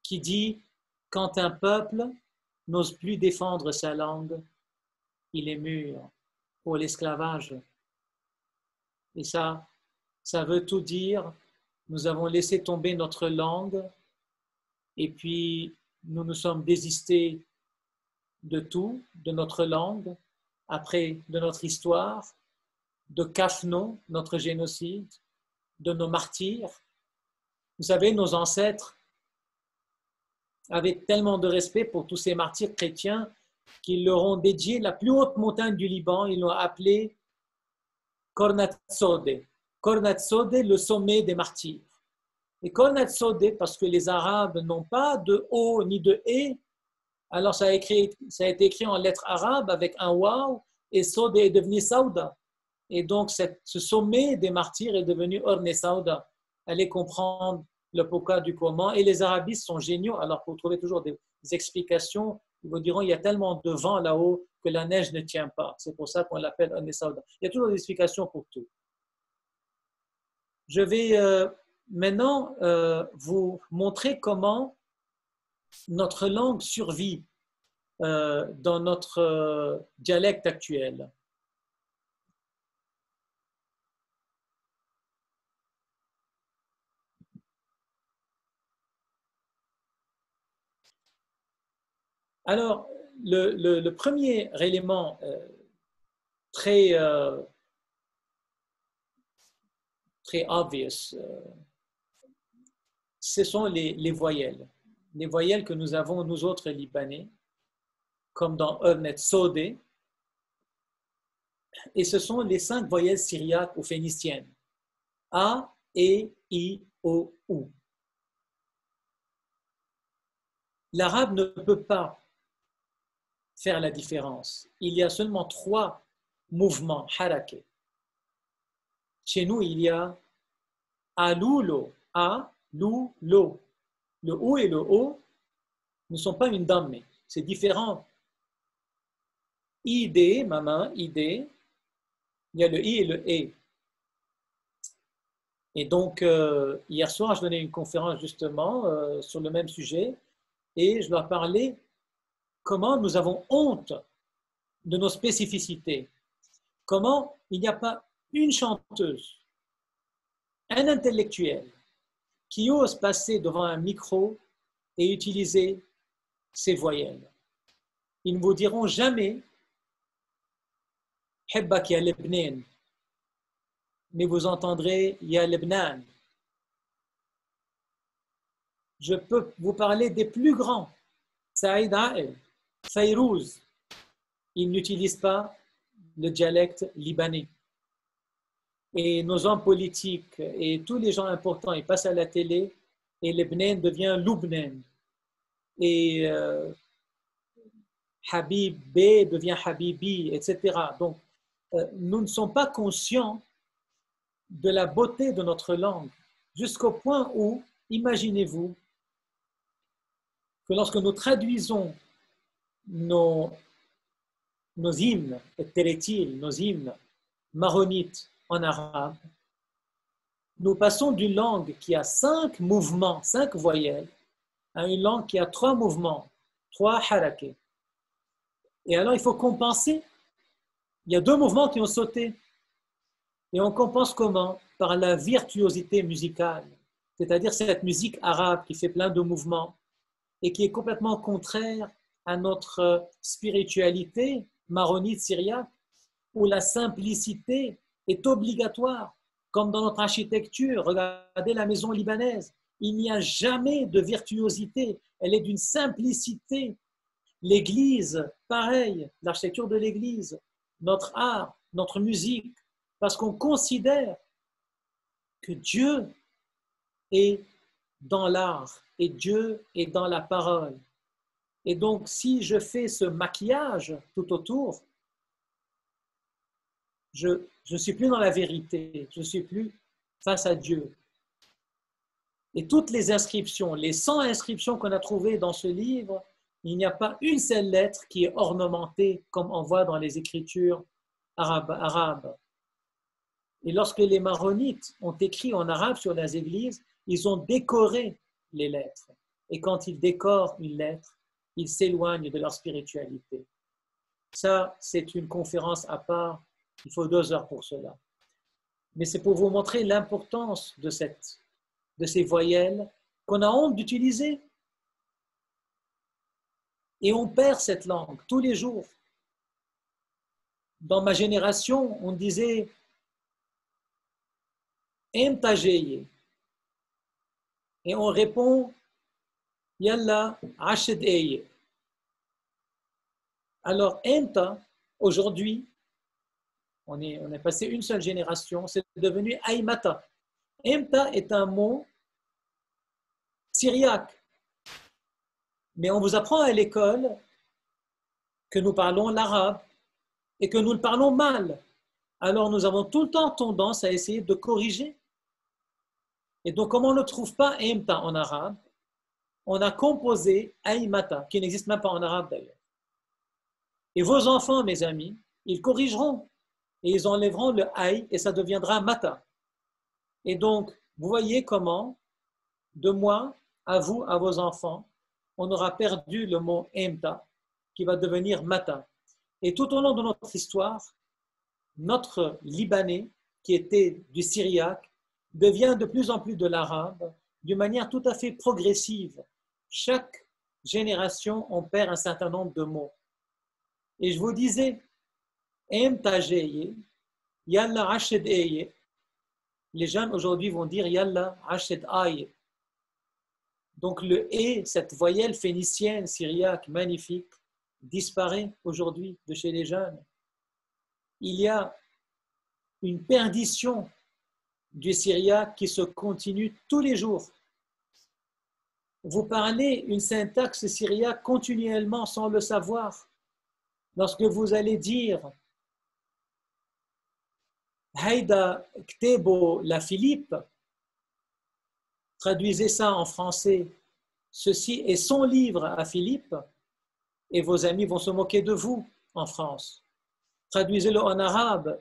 qui dit « Quand un peuple n'ose plus défendre sa langue, il est mûr pour l'esclavage. » Et ça veut tout dire. Nous avons laissé tomber notre langue et puis nous nous sommes désistés de tout, de notre langue, après de notre histoire, de Kafno, notre génocide, de nos martyrs. Vous savez, nos ancêtres avaient tellement de respect pour tous ces martyrs chrétiens qu'ils leur ont dédié la plus haute montagne du Liban. Ils l'ont appelée Kornatsode. Kornatsode, le sommet des martyrs. Et Kornatsode, parce que les Arabes n'ont pas de O ni de E, alors ça a été écrit en lettres arabes avec un waw, et Sode est devenu Saouda. Et donc ce sommet des martyrs est devenu Orne Saouda. Allez comprendre le pourquoi du comment. Et les arabistes sont géniaux. Alors pour trouver toujours des explications, ils vous diront il y a tellement de vent là-haut que la neige ne tient pas. C'est pour ça qu'on l'appelle Orne Saouda. Il y a toujours des explications pour tout. Je vais maintenant vous montrer comment notre langue survit dans notre dialecte actuel. Alors, le premier élément très obvious, ce sont les voyelles. Les voyelles que nous avons, nous autres Libanais, comme dans Ornet Sode, et ce sont les 5 voyelles syriaques ou phéniciennes. A, E, I, O, U. L'arabe ne peut pas faire la différence. Il y a seulement 3 mouvements, haraké. Chez nous, il y a aloulo, a, lou, lo. Le ou et le o ne sont pas une damme, c'est différent. Id, ma main, id, il y a le i et le e. Et donc, hier soir, je donnais une conférence justement sur le même sujet et je leur parlais comment nous avons honte de nos spécificités. Comment il n'y a pas une chanteuse, un intellectuel qui ose passer devant un micro et utiliser ces voyelles. Ils ne vous diront jamais « Hibbak ya Lebnan », mais vous entendrez « Ya Lebnan ». Je peux vous parler des plus grands. Saïd Ael, Fayrouz, ils n'utilisent pas le dialecte libanais. Et nos hommes politiques et tous les gens importants, ils passent à la télé et Lebnen devient Lubnan. Et Habib B devient Habibi, etc. Donc, nous ne sommes pas conscients de la beauté de notre langue, jusqu'au point où, imaginez-vous, que lorsque nous traduisons nos hymnes, nos hymnes maronites en arabe, nous passons d'une langue qui a 5 mouvements, 5 voyelles, à une langue qui a 3 mouvements, 3 harakés. Et alors, il faut compenser. Il y a 2 mouvements qui ont sauté. Et on compense comment? Par la virtuosité musicale, c'est-à-dire cette musique arabe qui fait plein de mouvements et qui est complètement contraire à notre spiritualité maronite syriaque, où la simplicité est obligatoire, comme dans notre architecture. Regardez la maison libanaise, il n'y a jamais de virtuosité, elle est d'une simplicité. L'église, pareil, l'architecture de l'église, notre art, notre musique, parce qu'on considère que Dieu est dans l'art et Dieu est dans la parole. Et donc, si je fais ce maquillage tout autour, je ne suis plus dans la vérité, je ne suis plus face à Dieu. Et toutes les inscriptions, les 100 inscriptions qu'on a trouvées dans ce livre, il n'y a pas une seule lettre qui est ornementée comme on voit dans les écritures arabes. Et lorsque les maronites ont écrit en arabe sur les églises, ils ont décoré les lettres. Et quand ils décorent une lettre, ils s'éloignent de leur spiritualité. Ça, c'est une conférence à part. Il faut 2 heures pour cela. Mais c'est pour vous montrer l'importance de ces voyelles qu'on a honte d'utiliser. Et on perd cette langue tous les jours. Dans ma génération, on disait « Emtajeye ». Et on répond « Yalla Ashid Eye ». Alors, Emta, aujourd'hui, on est passé une seule génération, c'est devenu Aymata. Emta est un mot syriaque. Mais on vous apprend à l'école que nous parlons l'arabe et que nous le parlons mal. Alors nous avons tout le temps tendance à essayer de corriger. Et donc, comme on ne trouve pas Emta en arabe, on a composé Aymata, qui n'existe même pas en arabe d'ailleurs. Et vos enfants, mes amis, ils corrigeront et ils enlèveront le Aï et ça deviendra Mata. Et donc, vous voyez comment, de moi à vous, à vos enfants, on aura perdu le mot Emta, qui va devenir Mata. Et tout au long de notre histoire, notre Libanais, qui était du syriaque, devient de plus en plus de l'arabe, d'une manière tout à fait progressive. Chaque génération, on perd un certain nombre de mots. Et je vous disais, Emtajeye, Yalla Ashid Eye. Les jeunes aujourd'hui vont dire Yalla Ashid Aye. Donc le E, cette voyelle phénicienne, syriaque, magnifique, disparaît aujourd'hui de chez les jeunes. Il y a une perdition du syriaque qui se continue tous les jours. Vous parlez une syntaxe syriaque continuellement sans le savoir. Lorsque vous allez dire Haïda Ktebo la Philippe, traduisez ça en français, ceci est son livre à Philippe, et vos amis vont se moquer de vous en France. Traduisez-le en arabe,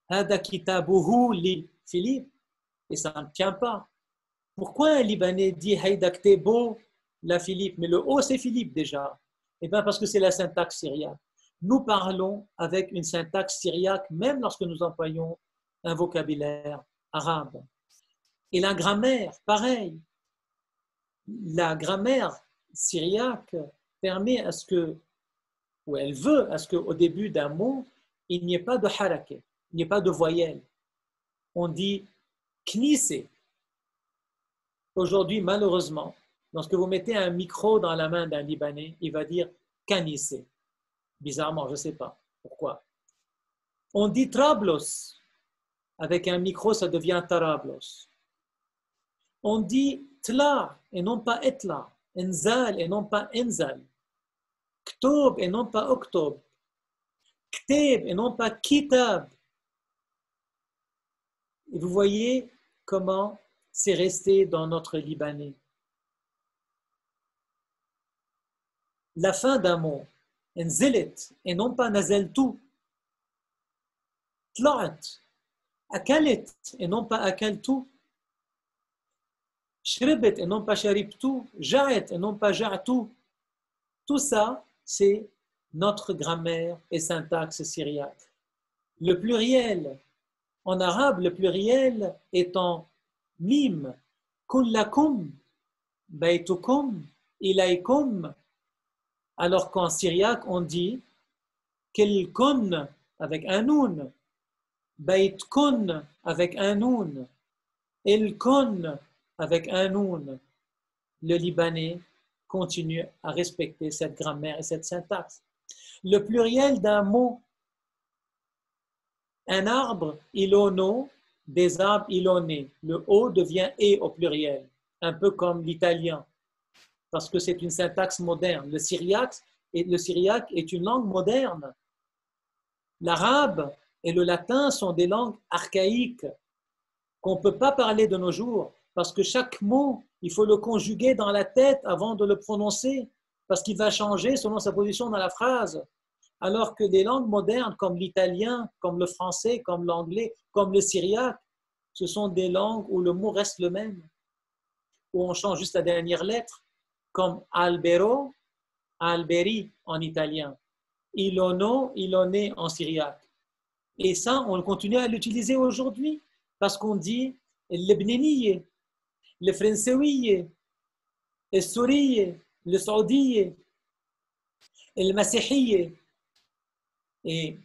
Hada Kitabuhu li Philippe, et ça ne tient pas. Pourquoi un Libanais dit Haïda Ktebo la Philippe, mais le O c'est Philippe déjà? Eh bien parce que c'est la syntaxe syriaque. Nous parlons avec une syntaxe syriaque, même lorsque nous employons un vocabulaire arabe. Et la grammaire, pareil. La grammaire syriaque permet à ce que, ou elle veut à ce qu'au début d'un mot, il n'y ait pas de haraké, il n'y ait pas de voyelle. On dit knissé. Aujourd'hui, malheureusement, Lorsque vous mettez un micro dans la main d'un Libanais, il va dire Kanissé. Bizarrement, je ne sais pas pourquoi. On dit Trablos. Avec un micro, ça devient Tarablos. On dit Tla et non pas Etla. Enzal et non pas Enzal. Ktob et non pas Oktob. Kteb et non pas Kitab. Et vous voyez comment c'est resté dans notre libanais. La fin d'un mot, Enzelet et non pas Nazeltu. Tlaat. Akalet et non pas Akaltu. Shribet et non pas Sharibtu. Ja'et et non pas Ja'tu. Tout ça, c'est notre grammaire et syntaxe syriaque. Le pluriel, en arabe, le pluriel est en mim, kullakum, baitukum, ilaykum, alors qu'en syriaque, on dit kelkun avec un noun, baitkun avec un noun, elkun avec un noun. Le libanais continue à respecter cette grammaire et cette syntaxe. Le pluriel d'un mot, un arbre, ilono, des arbres ilonés. Le O devient E au pluriel, un peu comme l'italien, parce que c'est une syntaxe moderne. Le syriaque est une langue moderne. L'arabe et le latin sont des langues archaïques qu'on ne peut pas parler de nos jours, parce que chaque mot, il faut le conjuguer dans la tête avant de le prononcer, parce qu'il va changer selon sa position dans la phrase. Alors que des langues modernes comme l'italien, comme le français, comme l'anglais, comme le syriaque, ce sont des langues où le mot reste le même, où on change juste la dernière lettre, comme albero, alberi en italien, ilono, iloné en syriaque. Et ça, on continue à l'utiliser aujourd'hui, parce qu'on dit le bneniye, le françaiye, le souriye, le saoudiye, le masihiye. Et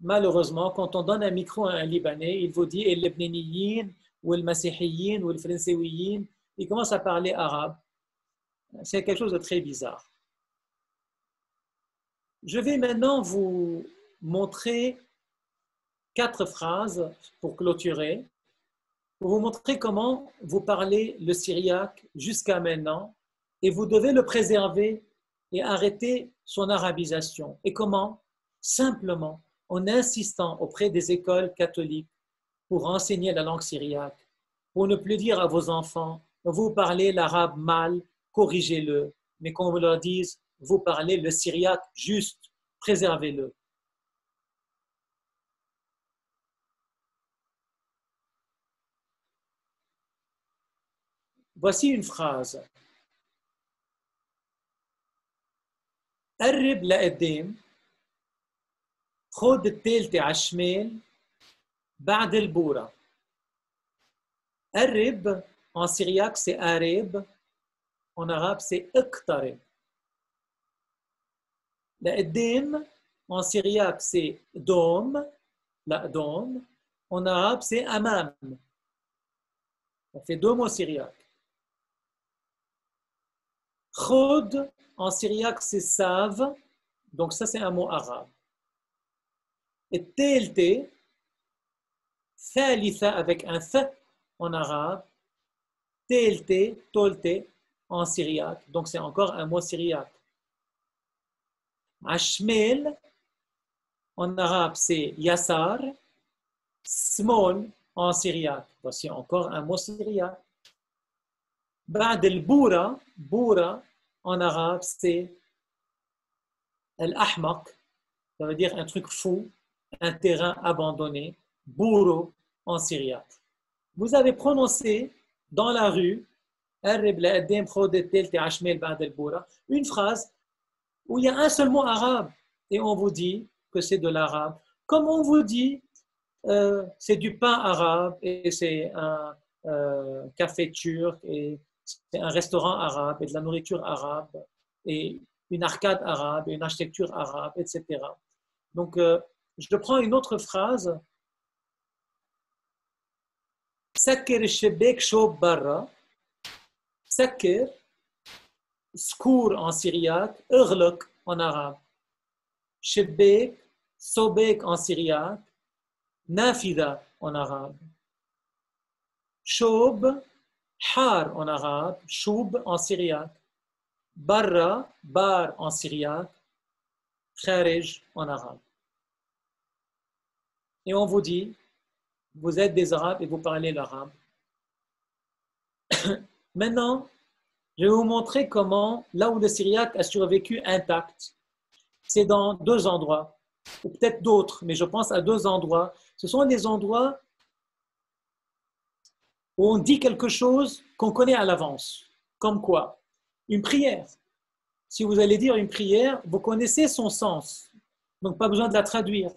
malheureusement, quand on donne un micro à un Libanais, il vous dit le bneniyin, ou le masihiyin, ou le françaiyin, il commence à parler arabe. C'est quelque chose de très bizarre. Je vais maintenant vous montrer 4 phrases pour clôturer, pour vous montrer comment vous parlez le syriaque jusqu'à maintenant, et vous devez le préserver et arrêter son arabisation. Et comment? Simplement en insistant auprès des écoles catholiques pour enseigner la langue syriaque, pour ne plus dire à vos enfants, vous parlez l'arabe mal, corrigez-le, mais qu'on vous leur dise, vous parlez le syriaque juste, préservez-le. Voici une phrase. قرب لقدام خد التالتة على الشمال بعد البورة. قرب en syriaque c'est قرب, en arabe c'est اقترب. لقدام en syriaque c'est دوم, لقدام, en arabe c'est أمام. On fait 2 mots syriaques. Khod, en syriaque, c'est save. Donc ça, c'est un mot arabe. Et telte, thalitha avec un th en arabe. Telte, tolte en syriaque. Donc c'est encore un mot syriaque. Ashmel, en arabe, c'est yassar. Smol, en syriaque. Voici encore un mot syriaque. بعد البورة, boura en arabe c'est al-ahmaq, ça veut dire un truc fou, un terrain abandonné, bourro en syriaque. Vous avez prononcé dans la rue une phrase où il y a un seul mot arabe et on vous dit que c'est de l'arabe. Comme on vous dit c'est du pain arabe et c'est un café turc et c'est un restaurant arabe et de la nourriture arabe et une arcade arabe et une architecture arabe, etc. Donc, je prends une autre phrase. Sakir shebek shob barra. Sakir, Skour en syriaque, Urluk en arabe. Shebbek, Sobek en syriaque, Nafida en arabe. Shoub, Har en arabe, Choub en syriaque. Barra, Bar en syriaque, Kharij en arabe. Et on vous dit, vous êtes des Arabes et vous parlez l'arabe. Maintenant, je vais vous montrer comment, là où le syriaque a survécu intact, c'est dans deux endroits, ou peut-être d'autres, mais je pense à deux endroits. Ce sont des endroits où on dit quelque chose qu'on connaît à l'avance. Comme quoi? Une prière. Si vous allez dire une prière, vous connaissez son sens. Donc, pas besoin de la traduire.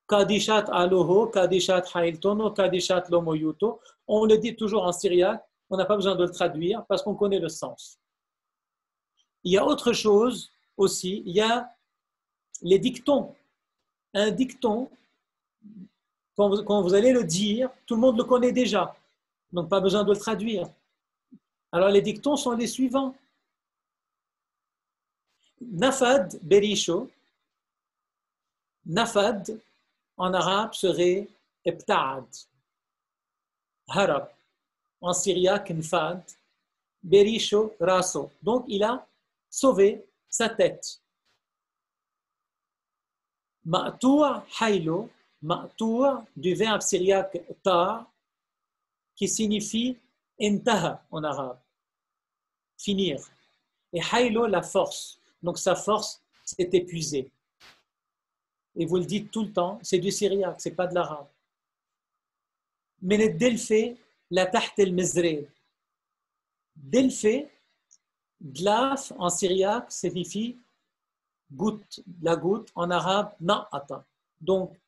Kadishat aloho, kadishat hailtono, kadishat lomoyuto. On le dit toujours en syriaque. On n'a pas besoin de le traduire parce qu'on connaît le sens. Il y a autre chose aussi. Il y a les dictons. Un dicton, quand vous allez le dire, tout le monde le connaît déjà. Donc, pas besoin de le traduire. Alors, les dictons sont les suivants. Nafad berisho. Nafad, en arabe, serait ebta'ad. Harab. En syriaque, nfad. Berisho, raso. Donc, il a sauvé sa tête. Ma'toua, haylo. Ma'toua, du verbe syriaque ta', qui signifie intaha en arabe. Finir. Et haylo, la force. Donc, sa force s'est épuisée. Et vous le dites tout le temps, c'est du syriaque, ce n'est pas de l'arabe. Mais le delphé, la taht el-mizreb. Delphé, glaf en syriaque signifie goutte, la goutte, en arabe, na'ata. Donc,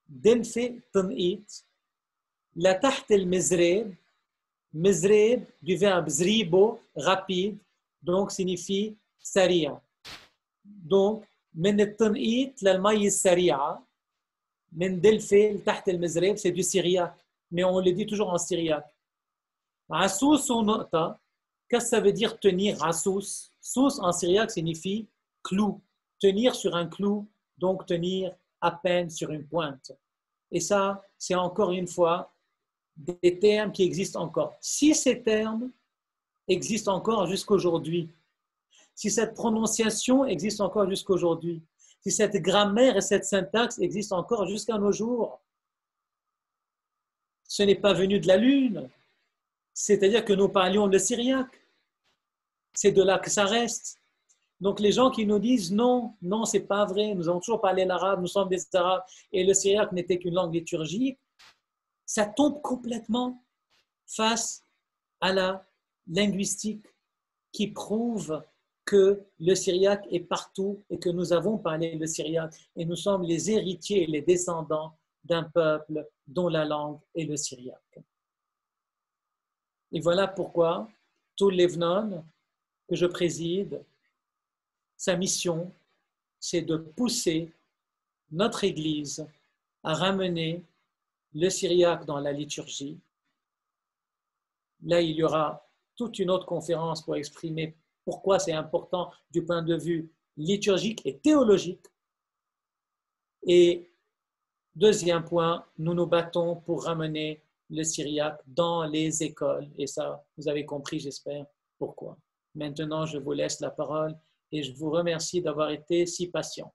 delphé, tan'it, la taht el-mizreb, mizreb, du verbe zribo, rapide, donc signifie saria. Donc, من التنقيط للمي السريعة من دلفة لتحت المزراب c'est du syriaque mais on le dit toujours en syriaque. عسوس ou نقطة, qu'est-ce que ça veut dire tenir عسوس? Sous en syriaque signifie clou, tenir sur un clou, donc tenir à peine sur une pointe. Et ça, c'est encore une fois des termes qui existent encore. Si ces termes existent encore jusqu'aujourd'hui, si cette prononciation existe encore jusqu'à aujourd'hui, si cette grammaire et cette syntaxe existent encore jusqu'à nos jours, ce n'est pas venu de la Lune, c'est-à-dire que nous parlions le syriaque. C'est de là que ça reste. Donc les gens qui nous disent non, non, c'est pas vrai, nous avons toujours parlé l'arabe, nous sommes des arabes et le syriaque n'était qu'une langue liturgique, ça tombe complètement face à la linguistique qui prouve que le syriaque est partout et que nous avons parlé le syriaque et nous sommes les héritiers et les descendants d'un peuple dont la langue est le syriaque. Et voilà pourquoi tout l'Evnon que je préside, sa mission, c'est de pousser notre Église à ramener le syriaque dans la liturgie. Là, il y aura toute une autre conférence pour exprimer pourquoi c'est important du point de vue liturgique et théologique. Et deuxième point, nous nous battons pour ramener le syriaque dans les écoles. Et ça, vous avez compris, j'espère, pourquoi. Maintenant, je vous laisse la parole et je vous remercie d'avoir été si patient.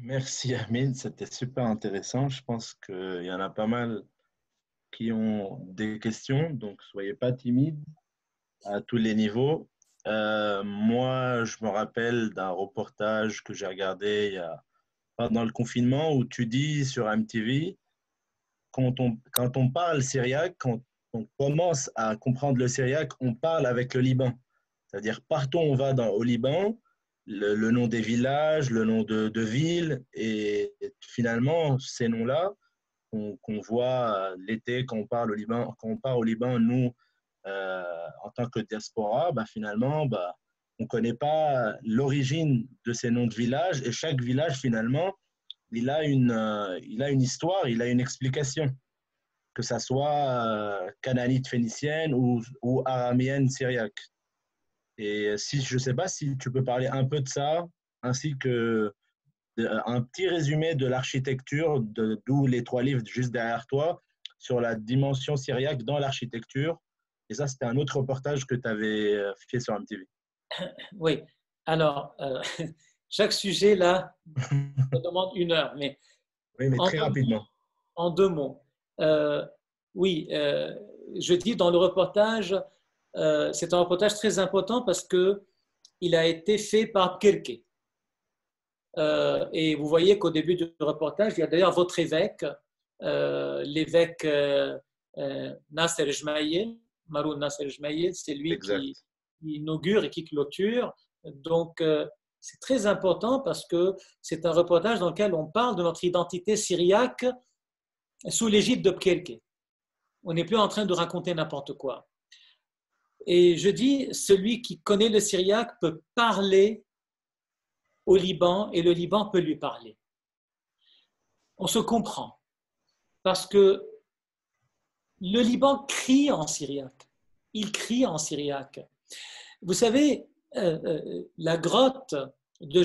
Merci Amine, c'était super intéressant. Je pense qu'il y en a pas mal qui ont des questions, donc soyez pas timides à tous les niveaux. Moi, je me rappelle d'un reportage que j'ai regardé pendant le confinement où tu dis sur MTV, quand on parle syriaque, quand on commence à comprendre le syriaque, on parle avec le Liban. C'est-à-dire, partout où on va au Liban, le nom des villages, le nom de villes, et finalement, ces noms-là, qu'on voit l'été quand on parle au Liban, quand on part au Liban, nous, en tant que diaspora, finalement, on ne connaît pas l'origine de ces noms de villages, et chaque village, finalement, il a une histoire, il a une explication. que ça soit cananite phénicienne ou araméenne syriaque. Et si je ne sais pas si tu peux parler un peu de ça, ainsi que un petit résumé de l'architecture, d'où les 3 livres juste derrière toi, sur la dimension syriaque dans l'architecture. Et ça, c'était un autre reportage que tu avais fait sur MTV. Oui, alors, chaque sujet là, ça demande 1 heure, mais Oui, mais en très deux, rapidement. en 2 mots. Euh, oui, je dis dans le reportage, c'est un reportage très important parce que il a été fait par Kirke. Et vous voyez qu'au début du reportage, il y a d'ailleurs votre évêque, l'évêque Nasser Jmaïl, Maroun Nasser Jmaïl, c'est lui qui Exact. inaugure et qui clôture. Donc, c'est très important parce que c'est un reportage dans lequel on parle de notre identité syriaque sous l'égide de Pkelke. On n'est plus en train de raconter n'importe quoi. Et je dis, celui qui connaît le syriaque peut parler au Liban et le Liban peut lui parler. On se comprend parce que le Liban crie en syriaque. Il crie en syriaque. Vous savez, la grotte de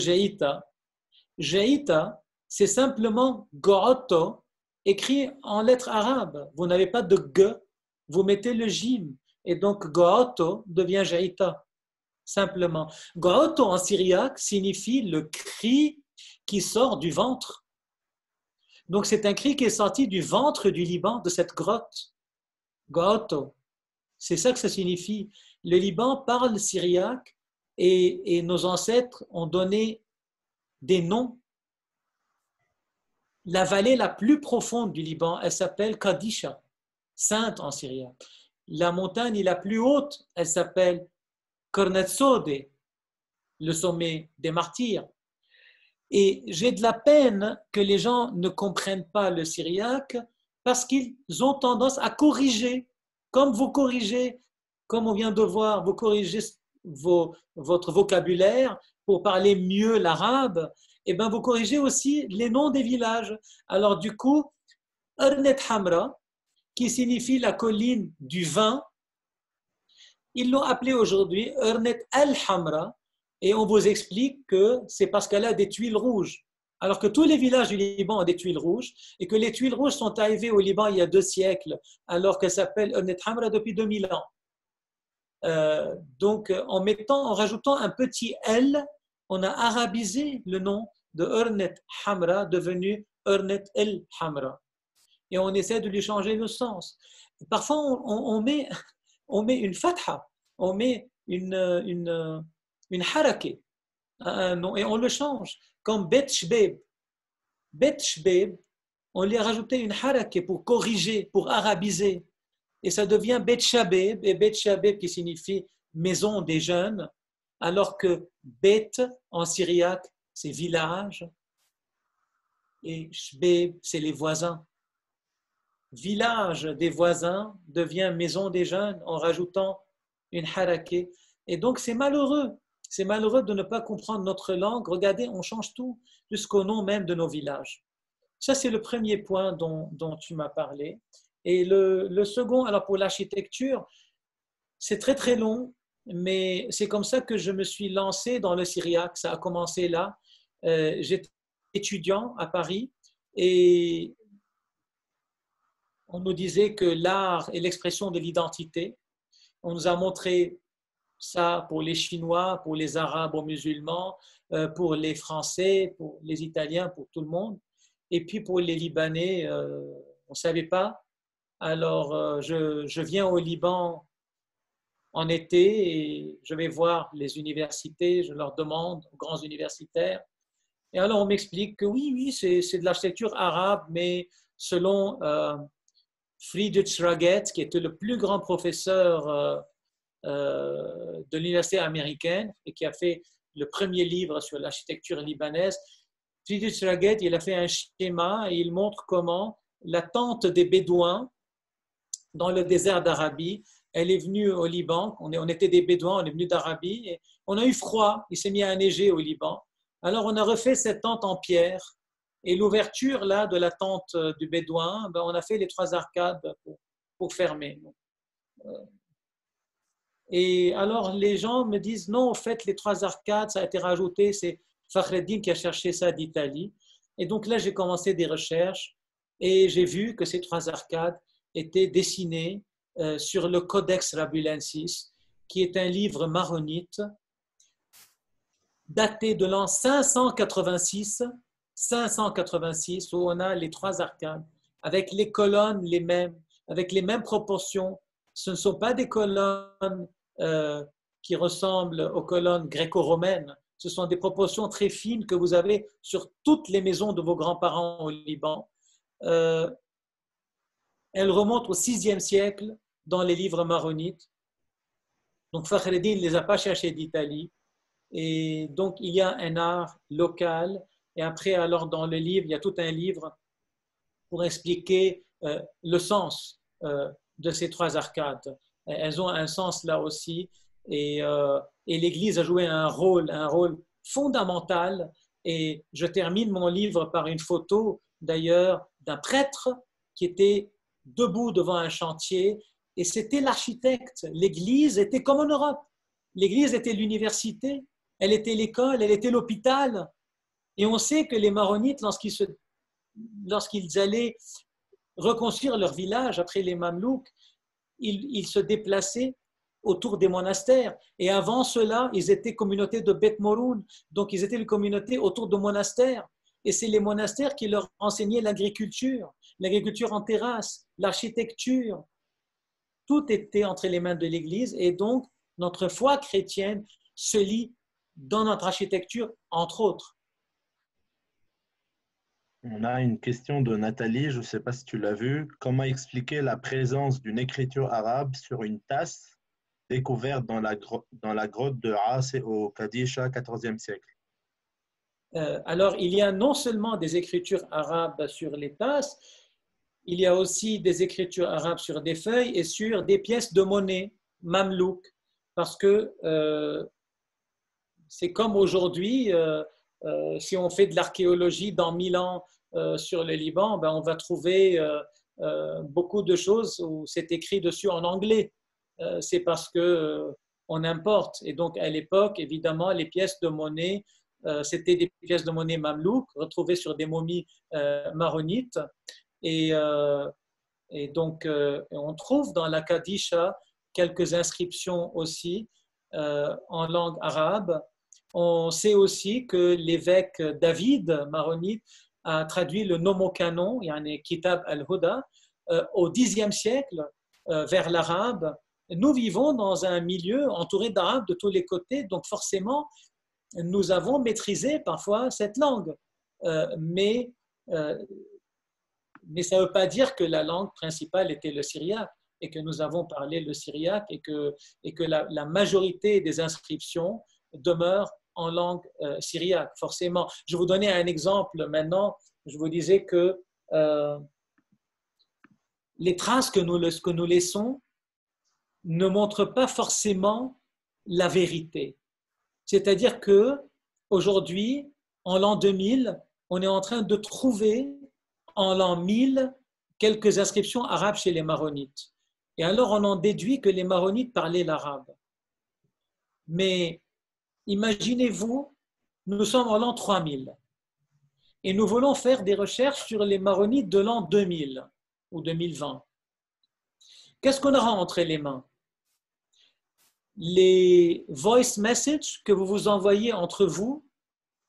Jaïta, c'est simplement Go'oto écrit en lettres arabes. Vous n'avez pas de G, vous mettez le jim. Et donc Go'oto devient Jaïta, simplement. Go'oto en syriaque signifie le cri qui sort du ventre. Donc c'est un cri qui est sorti du ventre du Liban, de cette grotte. Go'oto. C'est ça que ça signifie. Le Liban parle syriaque et nos ancêtres ont donné des noms. La vallée la plus profonde du Liban, elle s'appelle Kadisha, sainte en syriaque. La montagne la plus haute, elle s'appelle Kornetsode, le sommet des martyrs. Et j'ai de la peine que les gens ne comprennent pas le syriaque parce qu'ils ont tendance à corriger, comme vous corrigez, comme on vient de voir, vous corrigez votre vocabulaire pour parler mieux l'arabe, et bien vous corrigez aussi les noms des villages. Alors du coup, Ernet Hamra, qui signifie la colline du vin, ils l'ont appelé aujourd'hui Ernet al-Hamra, et on vous explique que c'est parce qu'elle a des tuiles rouges. Alors que tous les villages du Liban ont des tuiles rouges, et que les tuiles rouges sont arrivées au Liban il y a 2 siècles, alors qu'elle s'appelle Ernet Hamra depuis 2000 ans. Donc, en rajoutant un petit L, on a arabisé le nom de Ernet Hamra, devenu Ernet el Hamra. Et on essaie de lui changer le sens. Parfois, on met une fatha, on met une harake, un nom, et on le change. Comme Bet Shbeb. Bet Shbeb, on lui a rajouté une harake pour corriger, pour arabiser. Et ça devient Bet Shabeb, et Bet Shabeb qui signifie maison des jeunes, alors que Bet en syriaque, c'est village, et Shbeb, c'est les voisins. Village des voisins devient maison des jeunes en rajoutant une harake. Et donc c'est malheureux de ne pas comprendre notre langue. Regardez, on change tout, jusqu'au nom même de nos villages. Ça, c'est le premier point dont tu m'as parlé. Et le second, alors pour l'architecture, c'est très très long, mais c'est comme ça que je me suis lancé dans le syriaque. Ça a commencé là. J'étais étudiant à Paris et on nous disait que l'art est l'expression de l'identité. On nous a montré ça pour les Chinois, pour les Arabes-musulmans, pour les Français, pour les Italiens, pour tout le monde. Et puis pour les Libanais, on ne savait pas. Alors, je viens au Liban en été et je vais voir les universités, je leur demande aux grands universitaires. Et alors, on m'explique que oui, c'est de l'architecture arabe, mais selon Friedrich Raget, qui était le plus grand professeur de l'université américaine et qui a fait le premier livre sur l'architecture libanaise, Friedrich Raget, il a fait un schéma et il montre comment la tente des Bédouins dans le désert d'Arabie, elle est venue au Liban, on était des Bédouins, on est venu d'Arabie, et on a eu froid, il s'est mis à neiger au Liban. Alors on a refait cette tente en pierre, Et l'ouverture là de la tente du Bédouin, ben, on a fait les 3 arcades pour fermer. Et alors les gens me disent non, en fait, les 3 arcades, ça a été rajouté, c'est Fakhreddin qui a cherché ça d'Italie. Et donc là, j'ai commencé des recherches et j'ai vu que ces 3 arcades étaient dessinées sur le Codex Rabulensis, qui est un livre maronite daté de l'an 586, où on a les 3 arcades, avec les colonnes les mêmes, avec les mêmes proportions. Ce ne sont pas des colonnes qui ressemblent aux colonnes gréco-romaines. Ce sont des proportions très fines que vous avez sur toutes les maisons de vos grands-parents au Liban. Elles remontent au VIe siècle dans les livres maronites. Donc Fakhreddin ne les a pas cherchées d'Italie. Et donc, il y a un art local. Et après, alors, dans le livre, il y a tout un livre pour expliquer le sens de ces 3 arcades. Elles ont un sens là aussi. Et l'Église a joué un rôle fondamental. Et je termine mon livre par une photo, d'ailleurs, d'un prêtre qui était debout devant un chantier. Et c'était l'architecte. L'Église était comme en Europe. L'Église était l'université. Elle était l'école, elle était l'hôpital. Et on sait que les Maronites, lorsqu'ils allaient reconstruire leur village après les Mamelouks, ils se déplaçaient autour des monastères. Et avant cela, ils étaient communauté de Beth Moroun, donc ils étaient une communauté autour de monastères. Et c'est les monastères qui leur enseignaient l'agriculture en terrasse, l'architecture. Tout était entre les mains de l'Église et donc notre foi chrétienne se lie dans notre architecture, entre autres. On a une question de Nathalie, je ne sais pas si tu l'as vu. Comment expliquer la présence d'une écriture arabe sur une tasse découverte dans la grotte de Ras au Qadisha, 14e siècle? Alors, il y a non seulement des écritures arabes sur les tasses, il y a aussi des écritures arabes sur des feuilles et sur des pièces de monnaie mamelouk, parce que c'est comme aujourd'hui, si on fait de l'archéologie dans 1000 ans sur le Liban, ben on va trouver beaucoup de choses où c'est écrit dessus en anglais. C'est parce que on importe. Et donc, à l'époque, évidemment, les pièces de monnaie, c'était des pièces de monnaie mamelouk retrouvées sur des momies maronites. Et donc, on trouve dans la Qadisha quelques inscriptions aussi en langue arabe. On sait aussi que l'évêque David maronite a traduit le Nomocanon, yani Kitab al-Huda, au Xe siècle vers l'arabe. Nous vivons dans un milieu entouré d'arabes de tous les côtés, donc forcément, nous avons maîtrisé parfois cette langue. Mais ça ne veut pas dire que la langue principale était le syriaque et que nous avons parlé le syriaque et que la majorité des inscriptions demeurent en langue syriaque, forcément. Je vais vous donner un exemple maintenant. Je vous disais que les traces que nous laissons ne montrent pas forcément la vérité. C'est-à-dire que aujourd'hui, en l'an 2000, on est en train de trouver en l'an 1000 quelques inscriptions arabes chez les Maronites. Et alors on en déduit que les Maronites parlaient l'arabe. Mais imaginez-vous, nous sommes en l'an 3000 et nous voulons faire des recherches sur les Maronites de l'an 2000 ou 2020. Qu'est-ce qu'on aura entre les mains? Les voice messages que vous vous envoyez entre vous,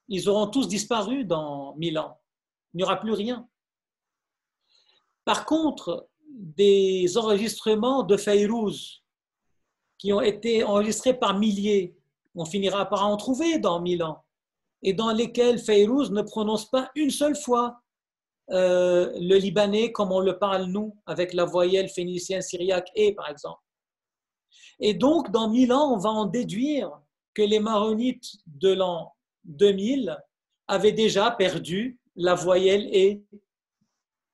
ils auront tous disparu dans 1000 ans. Il n'y aura plus rien. Par contre, des enregistrements de Fayrouz qui ont été enregistrés par milliers, on finira par en trouver dans 1000 ans, et dans lesquels Fayrouz ne prononce pas une seule fois le libanais comme on le parle nous, avec la voyelle phénicienne syriaque et par exemple. Et donc, dans 1000 ans, on va en déduire que les Maronites de l'an 2000 avaient déjà perdu la voyelle et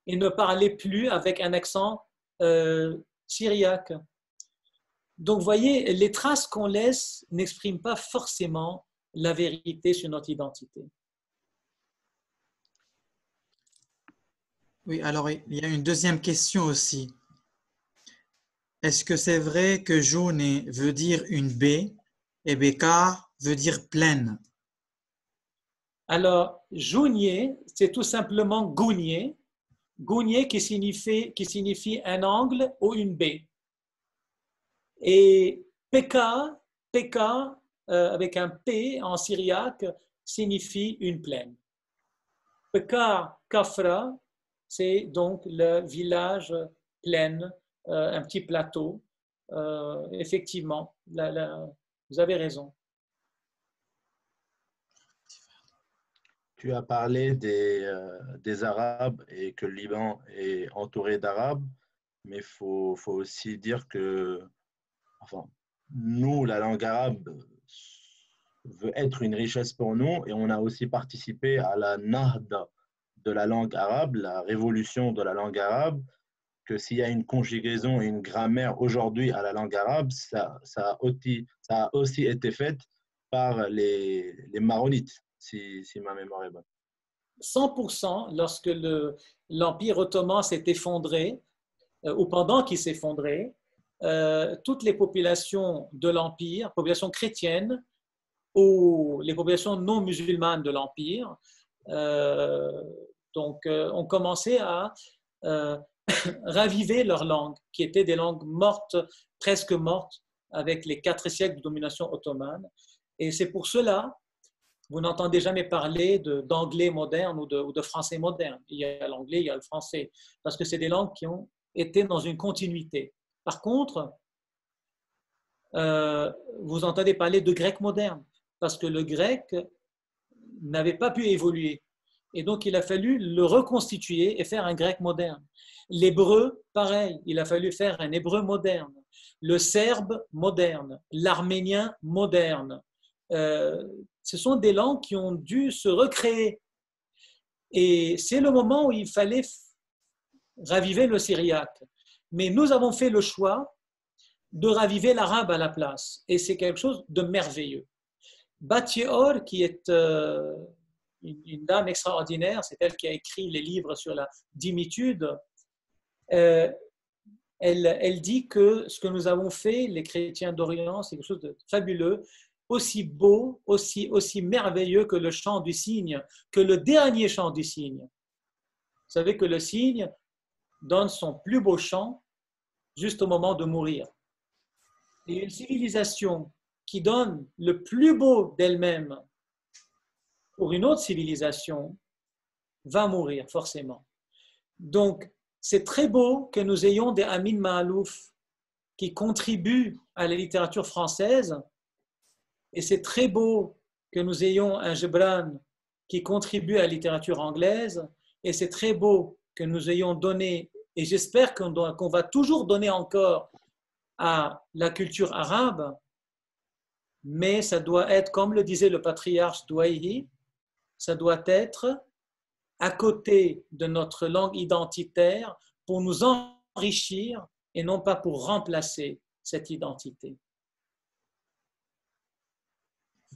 ne parlaient plus avec un accent syriaque. Donc, vous voyez, les traces qu'on laisse n'expriment pas forcément la vérité sur notre identité. Oui, alors il y a une deuxième question aussi. Est-ce que c'est vrai que jaune veut dire une baie et bécard veut dire plaine? Alors, jounier, c'est tout simplement gounier. Gounier qui signifie un angle ou une baie. Et Pekka, Pekka avec un P en syriaque, signifie une plaine. Pekka Kafra, c'est donc le village plaine, un petit plateau. Effectivement, vous avez raison. Tu as parlé des Arabes et que le Liban est entouré d'Arabes, mais faut aussi dire que, enfin, nous, la langue arabe veut être une richesse pour nous et on a aussi participé à la nahda de la langue arabe, la révolution de la langue arabe, que s'il y a une conjugaison et une grammaire aujourd'hui à la langue arabe, ça a aussi été fait par les maronites, si ma mémoire est bonne. 100% lorsque l'Empire ottoman s'est effondré, ou pendant qu'il s'effondrait, toutes les populations de l'Empire, populations chrétiennes ou les populations non musulmanes de l'Empire, ont commencé à raviver leur langue, qui étaient des langues mortes, presque mortes, avec les 4 siècles de domination ottomane. Et c'est pour cela vous n'entendez jamais parler d'anglais moderne ou de français moderne. Il y a l'anglais, il y a le français, parce que c'est des langues qui ont été dans une continuité. Par contre, vous entendez parler de grec moderne, parce que le grec n'avait pas pu évoluer. Et donc, il a fallu le reconstituer et faire un grec moderne. L'hébreu, pareil, il a fallu faire un hébreu moderne. Le serbe, moderne. L'arménien, moderne. Ce sont des langues qui ont dû se recréer. Et c'est le moment où il fallait raviver le syriaque. Mais nous avons fait le choix de raviver l'arabe à la place. Et c'est quelque chose de merveilleux. Batyeor, qui est une dame extraordinaire, c'est elle qui a écrit les livres sur la dimitude, elle dit que ce que nous avons fait, les chrétiens d'Orient, c'est quelque chose de fabuleux, aussi beau, aussi merveilleux que le chant du cygne, que le dernier chant du cygne. Vous savez que le cygne donne son plus beau chant juste au moment de mourir. Et une civilisation qui donne le plus beau d'elle-même pour une autre civilisation va mourir forcément. Donc, c'est très beau que nous ayons des Amin Maalouf qui contribuent à la littérature française, et c'est très beau que nous ayons un Gebran qui contribue à la littérature anglaise, et c'est très beau que nous ayons donné, et j'espère qu'on va toujours donner encore à la culture arabe, mais ça doit être, comme le disait le patriarche Douaihi, ça doit être à côté de notre langue identitaire pour nous enrichir et non pas pour remplacer cette identité.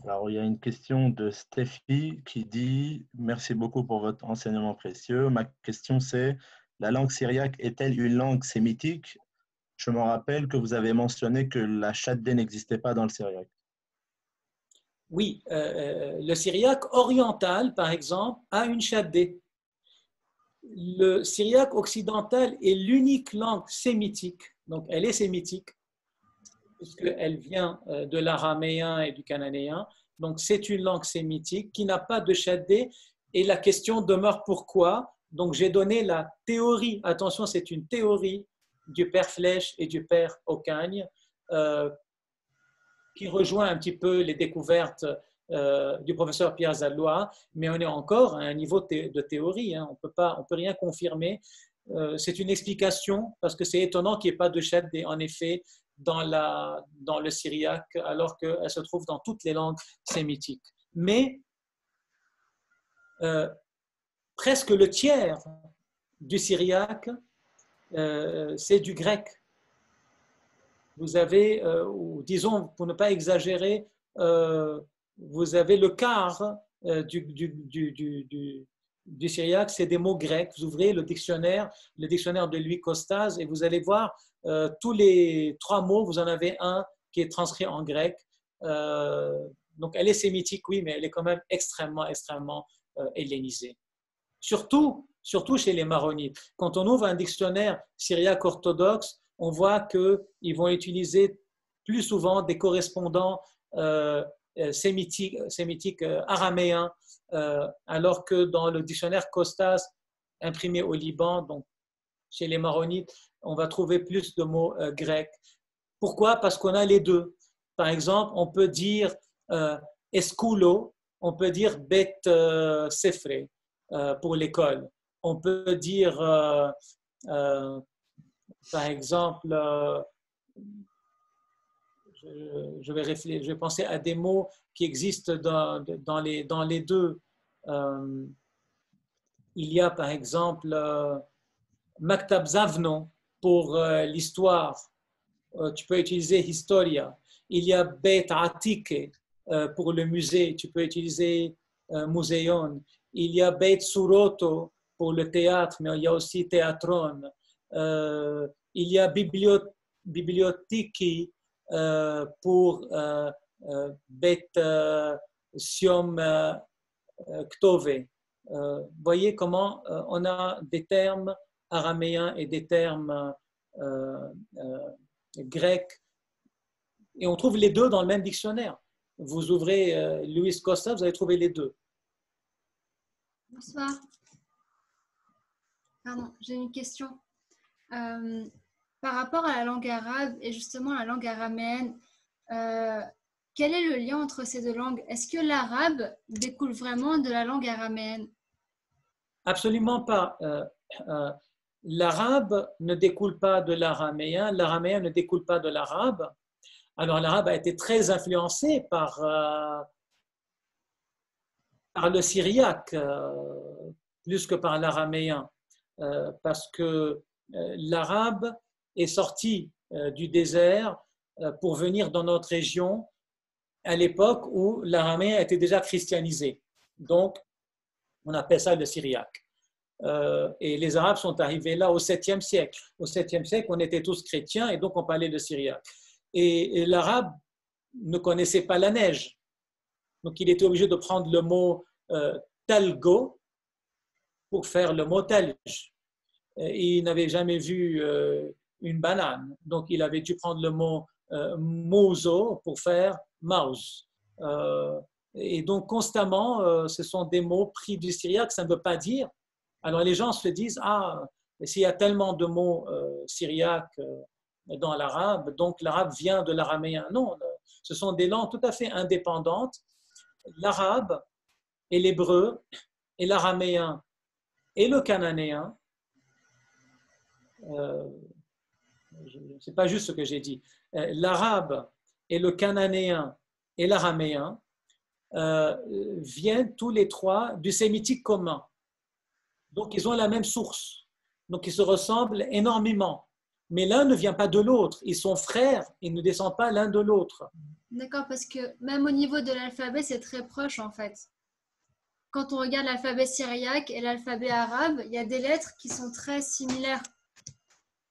Alors, il y a une question de Steffi qui dit « Merci beaucoup pour votre enseignement précieux. Ma question c'est, la langue syriaque est-elle une langue sémitique? Je me rappelle que vous avez mentionné que la chaldée n'existait pas dans le syriaque. » Oui, le syriaque oriental, par exemple, a une chaldée. Le syriaque occidental est l'unique langue sémitique, donc elle est sémitique, puisqu'elle vient de l'araméen et du cananéen. Donc, c'est une langue sémitique qui n'a pas de chaldée. Et la question demeure pourquoi. Donc, j'ai donné la théorie. Attention, c'est une théorie du père Flèche et du père Ocagne qui rejoint un petit peu les découvertes du professeur Pierre Zallois, mais on est encore à un niveau de théorie. Hein. On peut rien confirmer. C'est une explication parce que c'est étonnant qu'il n'y ait pas de chaldée. En effet, dans le syriaque, alors qu'elle se trouve dans toutes les langues sémitiques. Mais presque le tiers du syriaque, c'est du grec. Vous avez, ou disons, pour ne pas exagérer, vous avez le quart du syriaque, c'est des mots grecs. Vous ouvrez le dictionnaire de Louis Costas, et vous allez voir tous les 3 mots, vous en avez un qui est transcrit en grec. Donc, elle est sémitique, oui, mais elle est quand même extrêmement hellénisée. Surtout chez les maronites. Quand on ouvre un dictionnaire syriaque orthodoxe, on voit qu'ils vont utiliser plus souvent des correspondants sémitiques araméens, alors que dans le dictionnaire Costas, imprimé au Liban, donc chez les maronites, on va trouver plus de mots grecs. Pourquoi? Parce qu'on a les deux. Par exemple, on peut dire esculo, on peut dire bet sefre pour l'école. On peut dire, par exemple, je vais penser à des mots qui existent dans les deux. Il y a par exemple Maktab Zavno pour l'histoire. Tu peux utiliser Historia. Il y a Beit Atike pour le musée. Tu peux utiliser Muséon. Il y a Beit Suroto pour le théâtre, mais il y a aussi Théatron. Il y a Bibliotiki pour Bet Siom Ktove. Voyez comment on a des termes araméens et des termes grecs, et on trouve les deux dans le même dictionnaire. Vous ouvrez Louis Costa, vous allez trouver les deux. Bonsoir. Pardon, j'ai une question. Par rapport à la langue arabe et justement la langue araméenne, quel est le lien entre ces deux langues? Est-ce que l'arabe découle vraiment de la langue araméenne? Absolument pas. L'arabe ne découle pas de l'araméen ne découle pas de l'arabe. Alors l'arabe a été très influencé par le syriaque, plus que par l'araméen, parce que l'arabe est sorti du désert pour venir dans notre région à l'époque où l'araméen était déjà christianisé. Donc, on appelle ça le syriaque. Et les Arabes sont arrivés là au 7e siècle. Au 7e siècle, on était tous chrétiens et donc on parlait le syriaque. Et l'arabe ne connaissait pas la neige. Donc, il était obligé de prendre le mot talgo pour faire le mot talj. Il n'avait jamais vu une banane. Donc, il avait dû prendre le mot mouzo pour faire mouse. Et donc, constamment, ce sont des mots pris du syriaque, ça ne veut pas dire. Alors, les gens se disent, ah, s'il y a tellement de mots syriaques dans l'arabe, donc l'arabe vient de l'araméen. Non, ce sont des langues tout à fait indépendantes. L'arabe et l'hébreu et l'araméen et le cananéen, c'est pas juste ce que j'ai dit, l'arabe et le cananéen et l'araméen viennent tous les trois du sémitique commun. Donc, ils ont la même source. Donc, ils se ressemblent énormément. Mais l'un ne vient pas de l'autre. Ils sont frères, ils ne descendent pas l'un de l'autre. D'accord, parce que même au niveau de l'alphabet, c'est très proche en fait. Quand on regarde l'alphabet syriaque et l'alphabet arabe, il y a des lettres qui sont très similaires.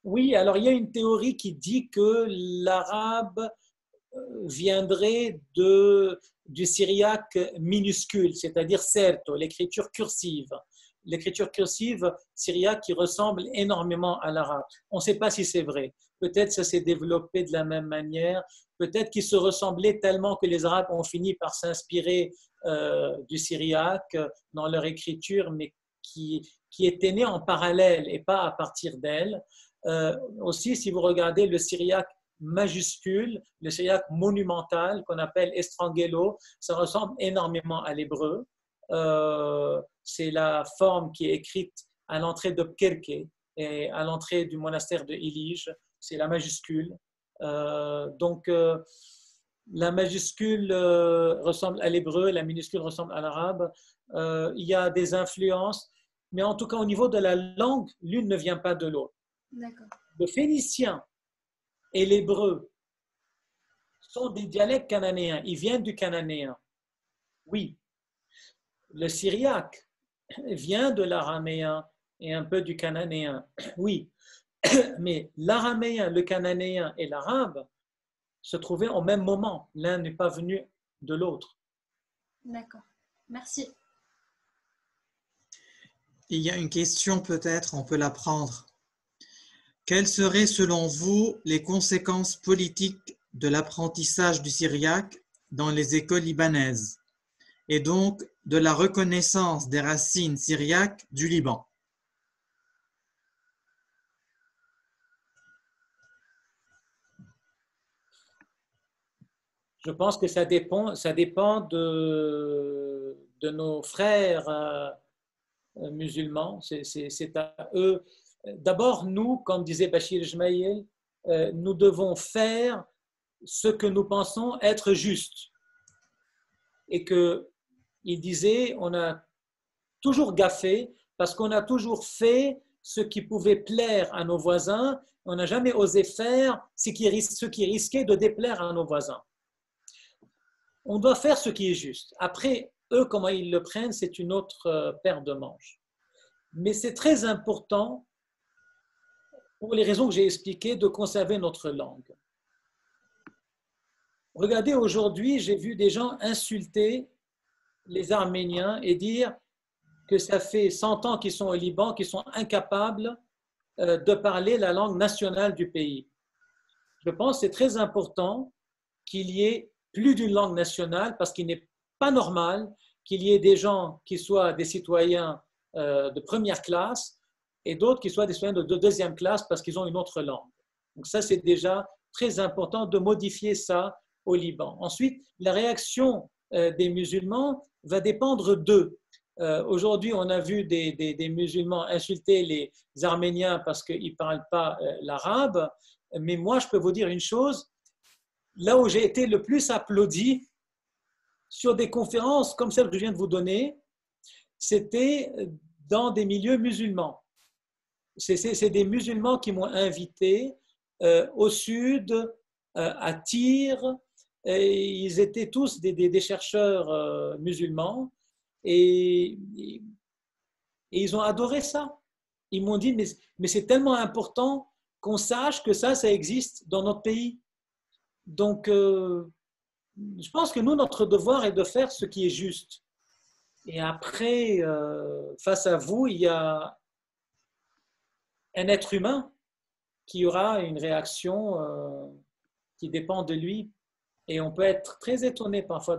Oui, alors il y a une théorie qui dit que l'arabe viendrait du syriaque minuscule, c'est-à-dire certo, l'écriture cursive. L'écriture cursive syriaque qui ressemble énormément à l'arabe. On ne sait pas si c'est vrai. Peut-être ça s'est développé de la même manière. Peut-être qu'ils se ressemblaient tellement que les Arabes ont fini par s'inspirer du syriaque dans leur écriture, mais qui était né en parallèle et pas à partir d'elle. Aussi, si vous regardez le syriaque majuscule, le syriaque monumental qu'on appelle estrangelo, ça ressemble énormément à l'hébreu. C'est la forme qui est écrite à l'entrée de Pkerke et à l'entrée du monastère de Ilij, c'est la majuscule. Donc, la majuscule ressemble à l'hébreu, la minuscule ressemble à l'arabe. Il y a des influences, mais en tout cas, au niveau de la langue, l'une ne vient pas de l'autre. D'accord. Le phénicien et l'hébreu sont des dialectes cananéens, ils viennent du cananéen. Oui. Le syriaque vient de l'araméen et un peu du cananéen. Oui, mais l'araméen, le cananéen et l'arabe se trouvaient au même moment. L'un n'est pas venu de l'autre. D'accord. Merci. Il y a une question peut-être, on peut la prendre. Quelles seraient selon vous les conséquences politiques de l'apprentissage du syriaque dans les écoles libanaises et donc de la reconnaissance des racines syriaques du Liban? Je pense que ça dépend de nos frères musulmans. C'est à eux. D'abord, nous, comme disait Bachir Jmaïl, nous devons faire ce que nous pensons être juste. Et qu'il disait, on a toujours gaffé parce qu'on a toujours fait ce qui pouvait plaire à nos voisins. On n'a jamais osé faire ce qui risquait de déplaire à nos voisins. On doit faire ce qui est juste. Après, eux, comment ils le prennent, c'est une autre paire de manches. Mais c'est très important, pour les raisons que j'ai expliquées, de conserver notre langue. Regardez, aujourd'hui, j'ai vu des gens insulter les Arméniens et dire que ça fait 100 ans qu'ils sont au Liban, qu'ils sont incapables de parler la langue nationale du pays. Je pense que c'est très important qu'il y ait plus d'une langue nationale parce qu'il n'est pas normal qu'il y ait des gens qui soient des citoyens de première classe et d'autres qui soient des citoyens de deuxième classe parce qu'ils ont une autre langue. Donc ça, c'est déjà très important de modifier ça au Liban. Ensuite, la réaction des musulmans va dépendre d'eux. Aujourd'hui, on a vu des musulmans insulter les Arméniens parce qu'ils ne parlent pas l'arabe, mais moi, je peux vous dire une chose, là où j'ai été le plus applaudi sur des conférences comme celle que je viens de vous donner, c'était dans des milieux musulmans. C'est des musulmans qui m'ont invité au sud, à Tyr, et ils étaient tous des chercheurs musulmans et ils ont adoré ça. Ils m'ont dit, mais c'est tellement important qu'on sache que ça existe dans notre pays. Donc, je pense que nous, notre devoir est de faire ce qui est juste. Et après, face à vous, il y a un être humain qui aura une réaction qui dépend de lui. Et on peut être très étonné parfois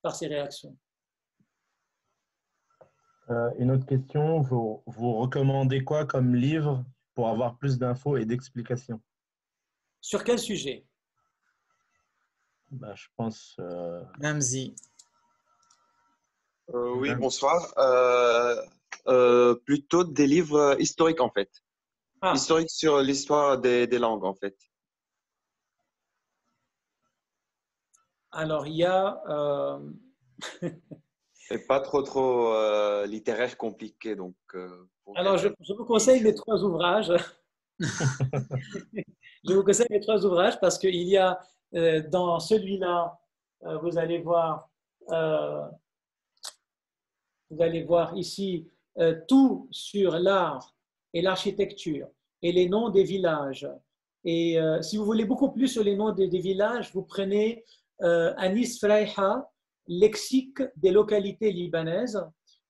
par ces réactions. Une autre question, vous recommandez quoi comme livre pour avoir plus d'infos et d'explications? Sur quel sujet? Je pense... Ramzi. Oui, bonsoir. Plutôt des livres historiques, en fait. Historiques sur l'histoire des langues, en fait. Alors, il y a... Et pas trop littéraire compliqué, donc... Alors, je vous conseille mes 3 ouvrages. Je vous conseille mes 3 ouvrages parce qu'il y a dans celui-là, vous allez voir ici tout sur l'art et l'architecture et les noms des villages. Et si vous voulez beaucoup plus sur les noms des villages, vous prenez Anis Fraiha, lexique des localités libanaises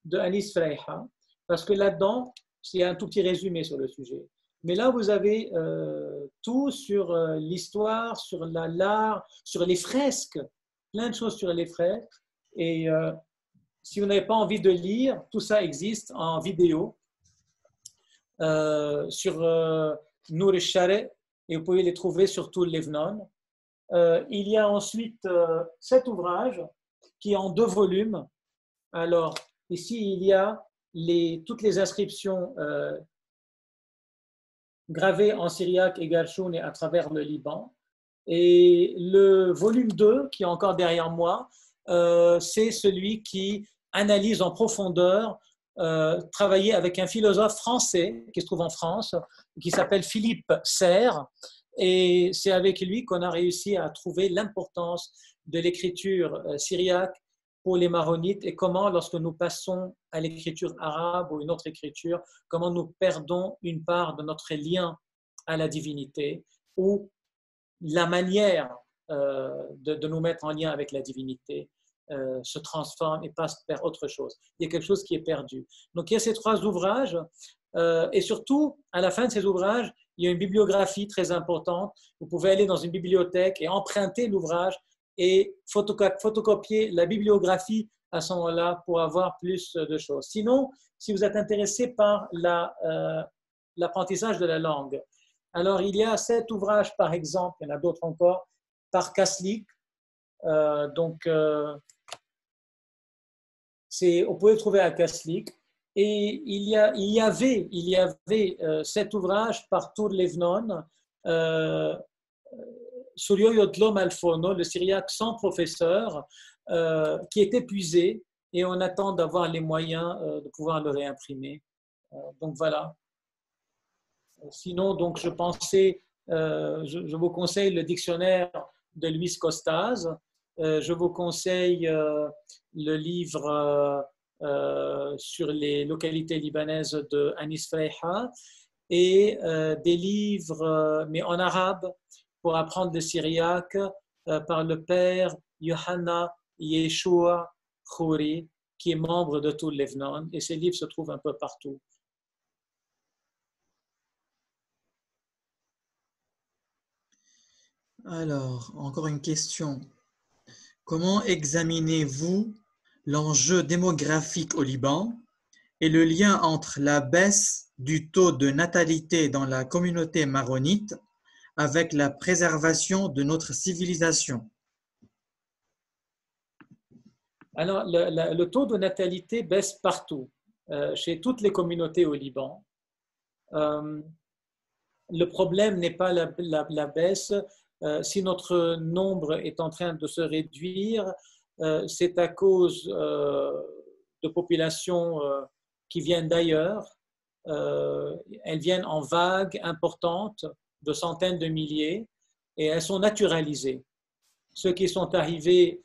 de Anis Fraiha, parce que là-dedans, c'est un tout petit résumé sur le sujet. Mais là, vous avez tout sur l'histoire, sur l'art, sur les fresques, plein de choses sur les fresques. Et si vous n'avez pas envie de lire, tout ça existe en vidéo sur Nour el-Share et vous pouvez les trouver sur tout le Lebanon. Il y a ensuite 7 ouvrages qui est en 2 volumes. Alors, ici, il y a toutes les inscriptions gravées en syriaque et galchoun et à travers le Liban. Et le volume 2, qui est encore derrière moi, c'est celui qui analyse en profondeur, travailler avec un philosophe français qui se trouve en France, qui s'appelle Philippe Serres. Et c'est avec lui qu'on a réussi à trouver l'importance de l'écriture syriaque pour les maronites et comment, lorsque nous passons à l'écriture arabe ou une autre écriture, comment nous perdons une part de notre lien à la divinité ou la manière de nous mettre en lien avec la divinité se transforme et passe vers autre chose. Il y a quelque chose qui est perdu. Donc il y a ces trois ouvrages et surtout, à la fin de ces ouvrages, il y a une bibliographie très importante. Vous pouvez aller dans une bibliothèque et emprunter l'ouvrage et photocopier la bibliographie à ce moment-là pour avoir plus de choses. Sinon, si vous êtes intéressé par l'apprentissage de la langue, alors il y a 7 ouvrages par exemple, il y en a d'autres encore, par Kaslik. On peut le trouver à Kaslik. Et il y avait 7 ouvrages par Tur Levnon, Suryo Yodlom Alfono, le syriaque sans professeur, qui est épuisé et on attend d'avoir les moyens de pouvoir le réimprimer. Donc voilà. Sinon, donc, je pensais, je vous conseille le dictionnaire de Luis Costaz, je vous conseille le livre sur les localités libanaises de Anis Freiha et des livres, mais en arabe, pour apprendre le syriaque par le père Yohanna Yeshua Khouri, qui est membre de Tur Levnon, et ces livres se trouvent un peu partout. Alors, encore une question. Comment examinez-vous l'enjeu démographique au Liban et le lien entre la baisse du taux de natalité dans la communauté maronite avec la préservation de notre civilisation? Alors, le taux de natalité baisse partout, chez toutes les communautés au Liban. Le problème n'est pas la baisse. Si notre nombre est en train de se réduire, c'est à cause de populations qui viennent d'ailleurs. Elles viennent en vagues importantes de centaines de milliers et elles sont naturalisées. Ceux qui sont arrivés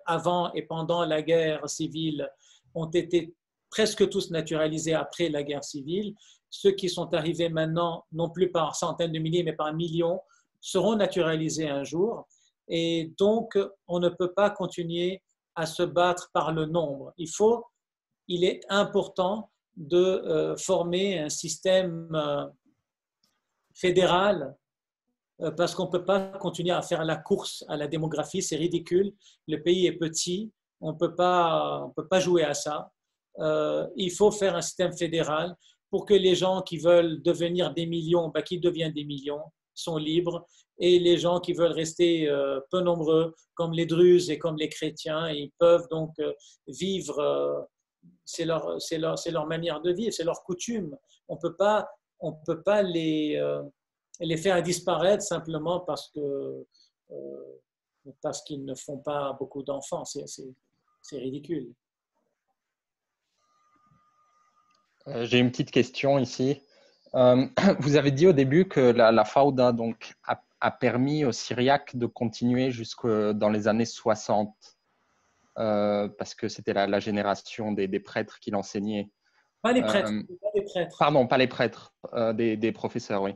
avant et pendant la guerre civile ont été presque tous naturalisés après la guerre civile. Ceux qui sont arrivés maintenant, non plus par centaines de milliers, mais par millions, seront naturalisés un jour. Et donc, on ne peut pas continuer à se battre par le nombre. Il est important de former un système fédéral parce qu'on ne peut pas continuer à faire la course à la démographie, c'est ridicule. Le pays est petit, on ne peut pas jouer à ça. Il faut faire un système fédéral pour que les gens qui veulent devenir des millions, qu'ils deviennent des millions, sont libres, et les gens qui veulent rester peu nombreux, comme les Druzes et comme les chrétiens, ils peuvent donc vivre, c'est leur manière de vivre, c'est leur coutume. On peut pas les faire disparaître simplement parce qu'ils ne font pas beaucoup d'enfants. C'est ridicule. J'ai une petite question ici. Vous avez dit au début que la Fawda donc, a permis aux Syriaques de continuer jusque dans les années 60, parce que c'était la génération des prêtres qui l'enseignaient. Pas les prêtres. Pas les prêtres. Pardon, pas les prêtres, des professeurs, oui.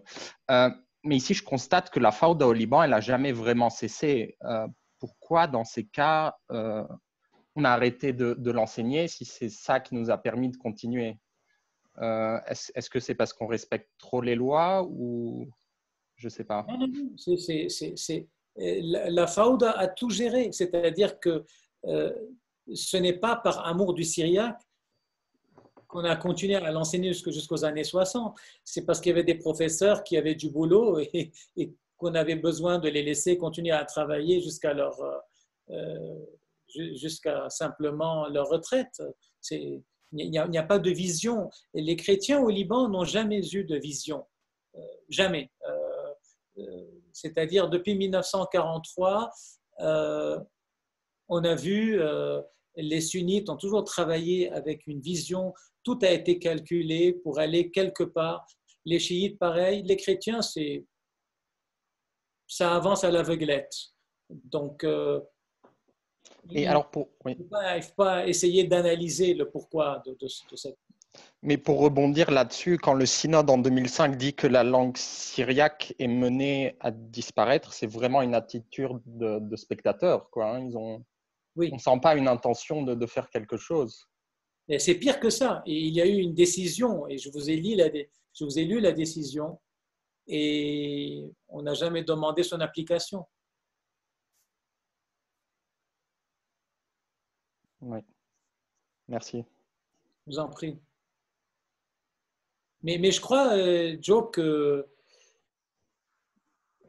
Mais ici, je constate que la Fawda au Liban, elle n'a jamais vraiment cessé. Pourquoi, dans ces cas, on a arrêté de l'enseigner si c'est ça qui nous a permis de continuer? Est-ce que c'est parce qu'on respecte trop les lois ou je ne sais pas? Non. La Fawda a tout géré, c'est-à-dire que ce n'est pas par amour du syriaque qu'on a continué à l'enseigner jusqu'aux années 60. C'est parce qu'il y avait des professeurs qui avaient du boulot et qu'on avait besoin de les laisser continuer à travailler jusqu'à simplement leur retraite. Il n'y a pas de vision. Et les chrétiens au Liban n'ont jamais eu de vision. Jamais. C'est-à-dire, depuis 1943, on a vu, les sunnites ont toujours travaillé avec une vision. Tout a été calculé pour aller quelque part. Les chiites, pareil. Les chrétiens, ça avance à l'aveuglette. Donc, Et alors Il ne faut pas essayer d'analyser le pourquoi de cette... Mais pour rebondir là-dessus, quand le synode en 2005 dit que la langue syriaque est menée à disparaître, c'est vraiment une attitude de spectateur, quoi. On ne sent pas une intention de faire quelque chose. Et c'est pire que ça. Et il y a eu une décision, et je vous ai lu la décision, et on n'a jamais demandé son application. Oui. Merci. Je vous en prie. Mais je crois, Joe, que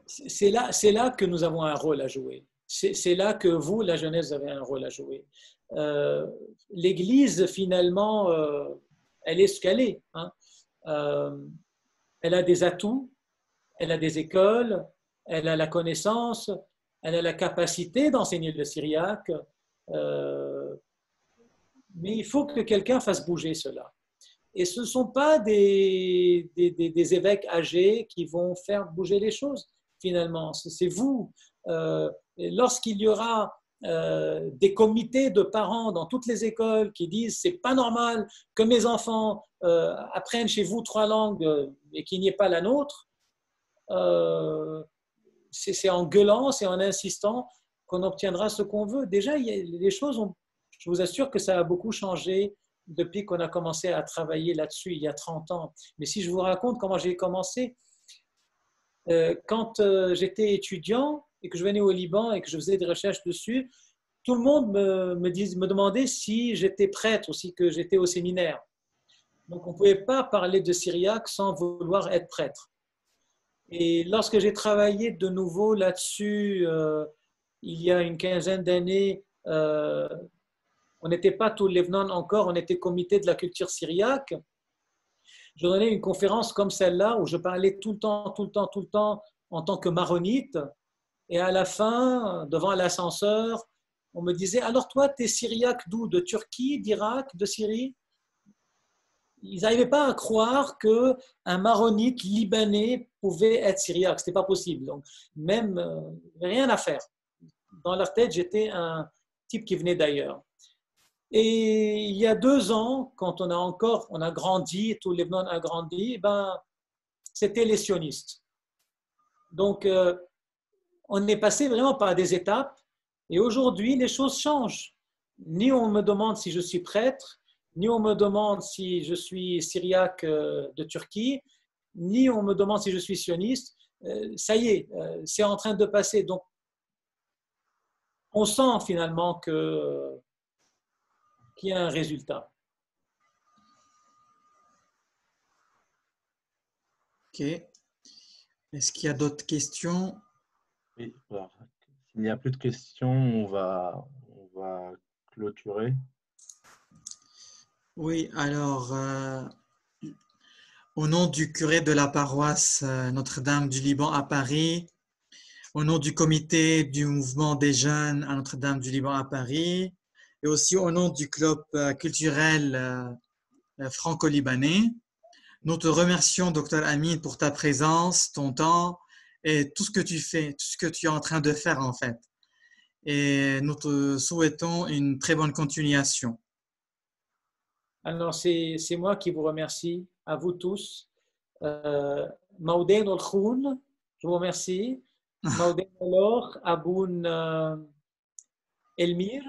c'est là que nous avons un rôle à jouer. C'est là que vous, la jeunesse, avez un rôle à jouer. L'Église, finalement, elle est ce qu'elle est. Hein. Elle a des atouts, elle a des écoles, elle a la connaissance, elle a la capacité d'enseigner le syriaque. Mais il faut que quelqu'un fasse bouger cela. Et ce ne sont pas des évêques âgés qui vont faire bouger les choses, finalement. C'est vous. Lorsqu'il y aura des comités de parents dans toutes les écoles qui disent « c'est pas normal que mes enfants apprennent chez vous 3 langues et qu'il n'y ait pas la nôtre », c'est en gueulant, c'est en insistant qu'on obtiendra ce qu'on veut. Déjà, les choses je vous assure que ça a beaucoup changé depuis qu'on a commencé à travailler là-dessus il y a 30 ans. Mais si je vous raconte comment j'ai commencé, quand j'étais étudiant et que je venais au Liban et que je faisais des recherches dessus, tout le monde me demandait si j'étais prêtre ou si que j'étais au séminaire. Donc on ne pouvait pas parler de syriaque sans vouloir être prêtre. Et lorsque j'ai travaillé de nouveau là-dessus, il y a une quinzaine d'années, on n'était pas tout Lebanon encore, on était comité de la culture syriaque. Je donnais une conférence comme celle-là où je parlais tout le temps en tant que maronite. Et à la fin, devant l'ascenseur, on me disait « Alors toi, tu es syriaque d'où? De Turquie, d'Irak, de Syrie ?» Ils n'arrivaient pas à croire qu'un maronite libanais pouvait être syriaque. Ce n'était pas possible. Donc, même, rien à faire. Dans leur tête, j'étais un type qui venait d'ailleurs. Et il y a 2 ans, quand on a grandi, tout le Liban a grandi, c'était les sionistes. Donc, on est passé vraiment par des étapes et aujourd'hui, les choses changent. Ni on me demande si je suis prêtre, ni on me demande si je suis syriaque de Turquie, ni on me demande si je suis sioniste. Ça y est, c'est en train de passer. Donc, on sent finalement qu'il y a un résultat. Ok. Est-ce qu'il y a d'autres questions? Oui, alors, s'il n'y a plus de questions, on va clôturer. Oui, alors, au nom du curé de la paroisse Notre-Dame du Liban à Paris, au nom du comité du mouvement des jeunes à Notre-Dame du Liban à Paris, et aussi au nom du club culturel franco-libanais, nous te remercions, Dr Amin, pour ta présence, ton temps et tout ce que tu fais, tout ce que tu es en train de faire en fait. Et nous te souhaitons une très bonne continuation. Alors, c'est moi qui vous remercie, à vous tous. Maoudin al-Khoun, je vous remercie. Maoudin al Aboun Elmir,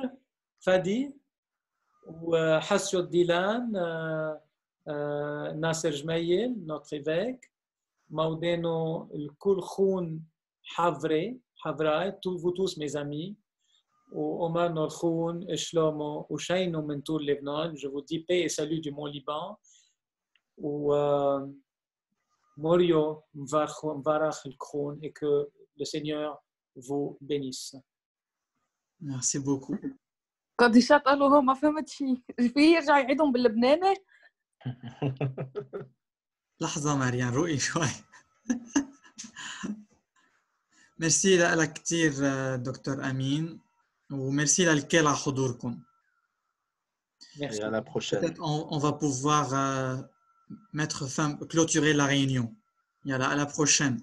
Fadi, ou Hassio Dilan, Nasser Jmaïel, notre évêque. Maoudin al-Kul Khoun Havrai, vous tous mes amis. Ou Omar Norkhoun, Shlomo, ou Shaino Mentour Lebanon, je vous dis paix et salut du Mont-Liban. Ou Morio Mvarach el-Khoun, et que le Seigneur vous bénisse. Merci beaucoup. قديشات قالوا هو ما فهمت شيء في يرجع يعيدهم باللبناني لحظة مريم رؤي شوي. ميرسي لك كثير دكتور أمين وميرسي للكل على حضوركم. Et à la prochaine. Peut-être on va pouvoir mettre fin, clôturer la réunion. Et à la prochaine.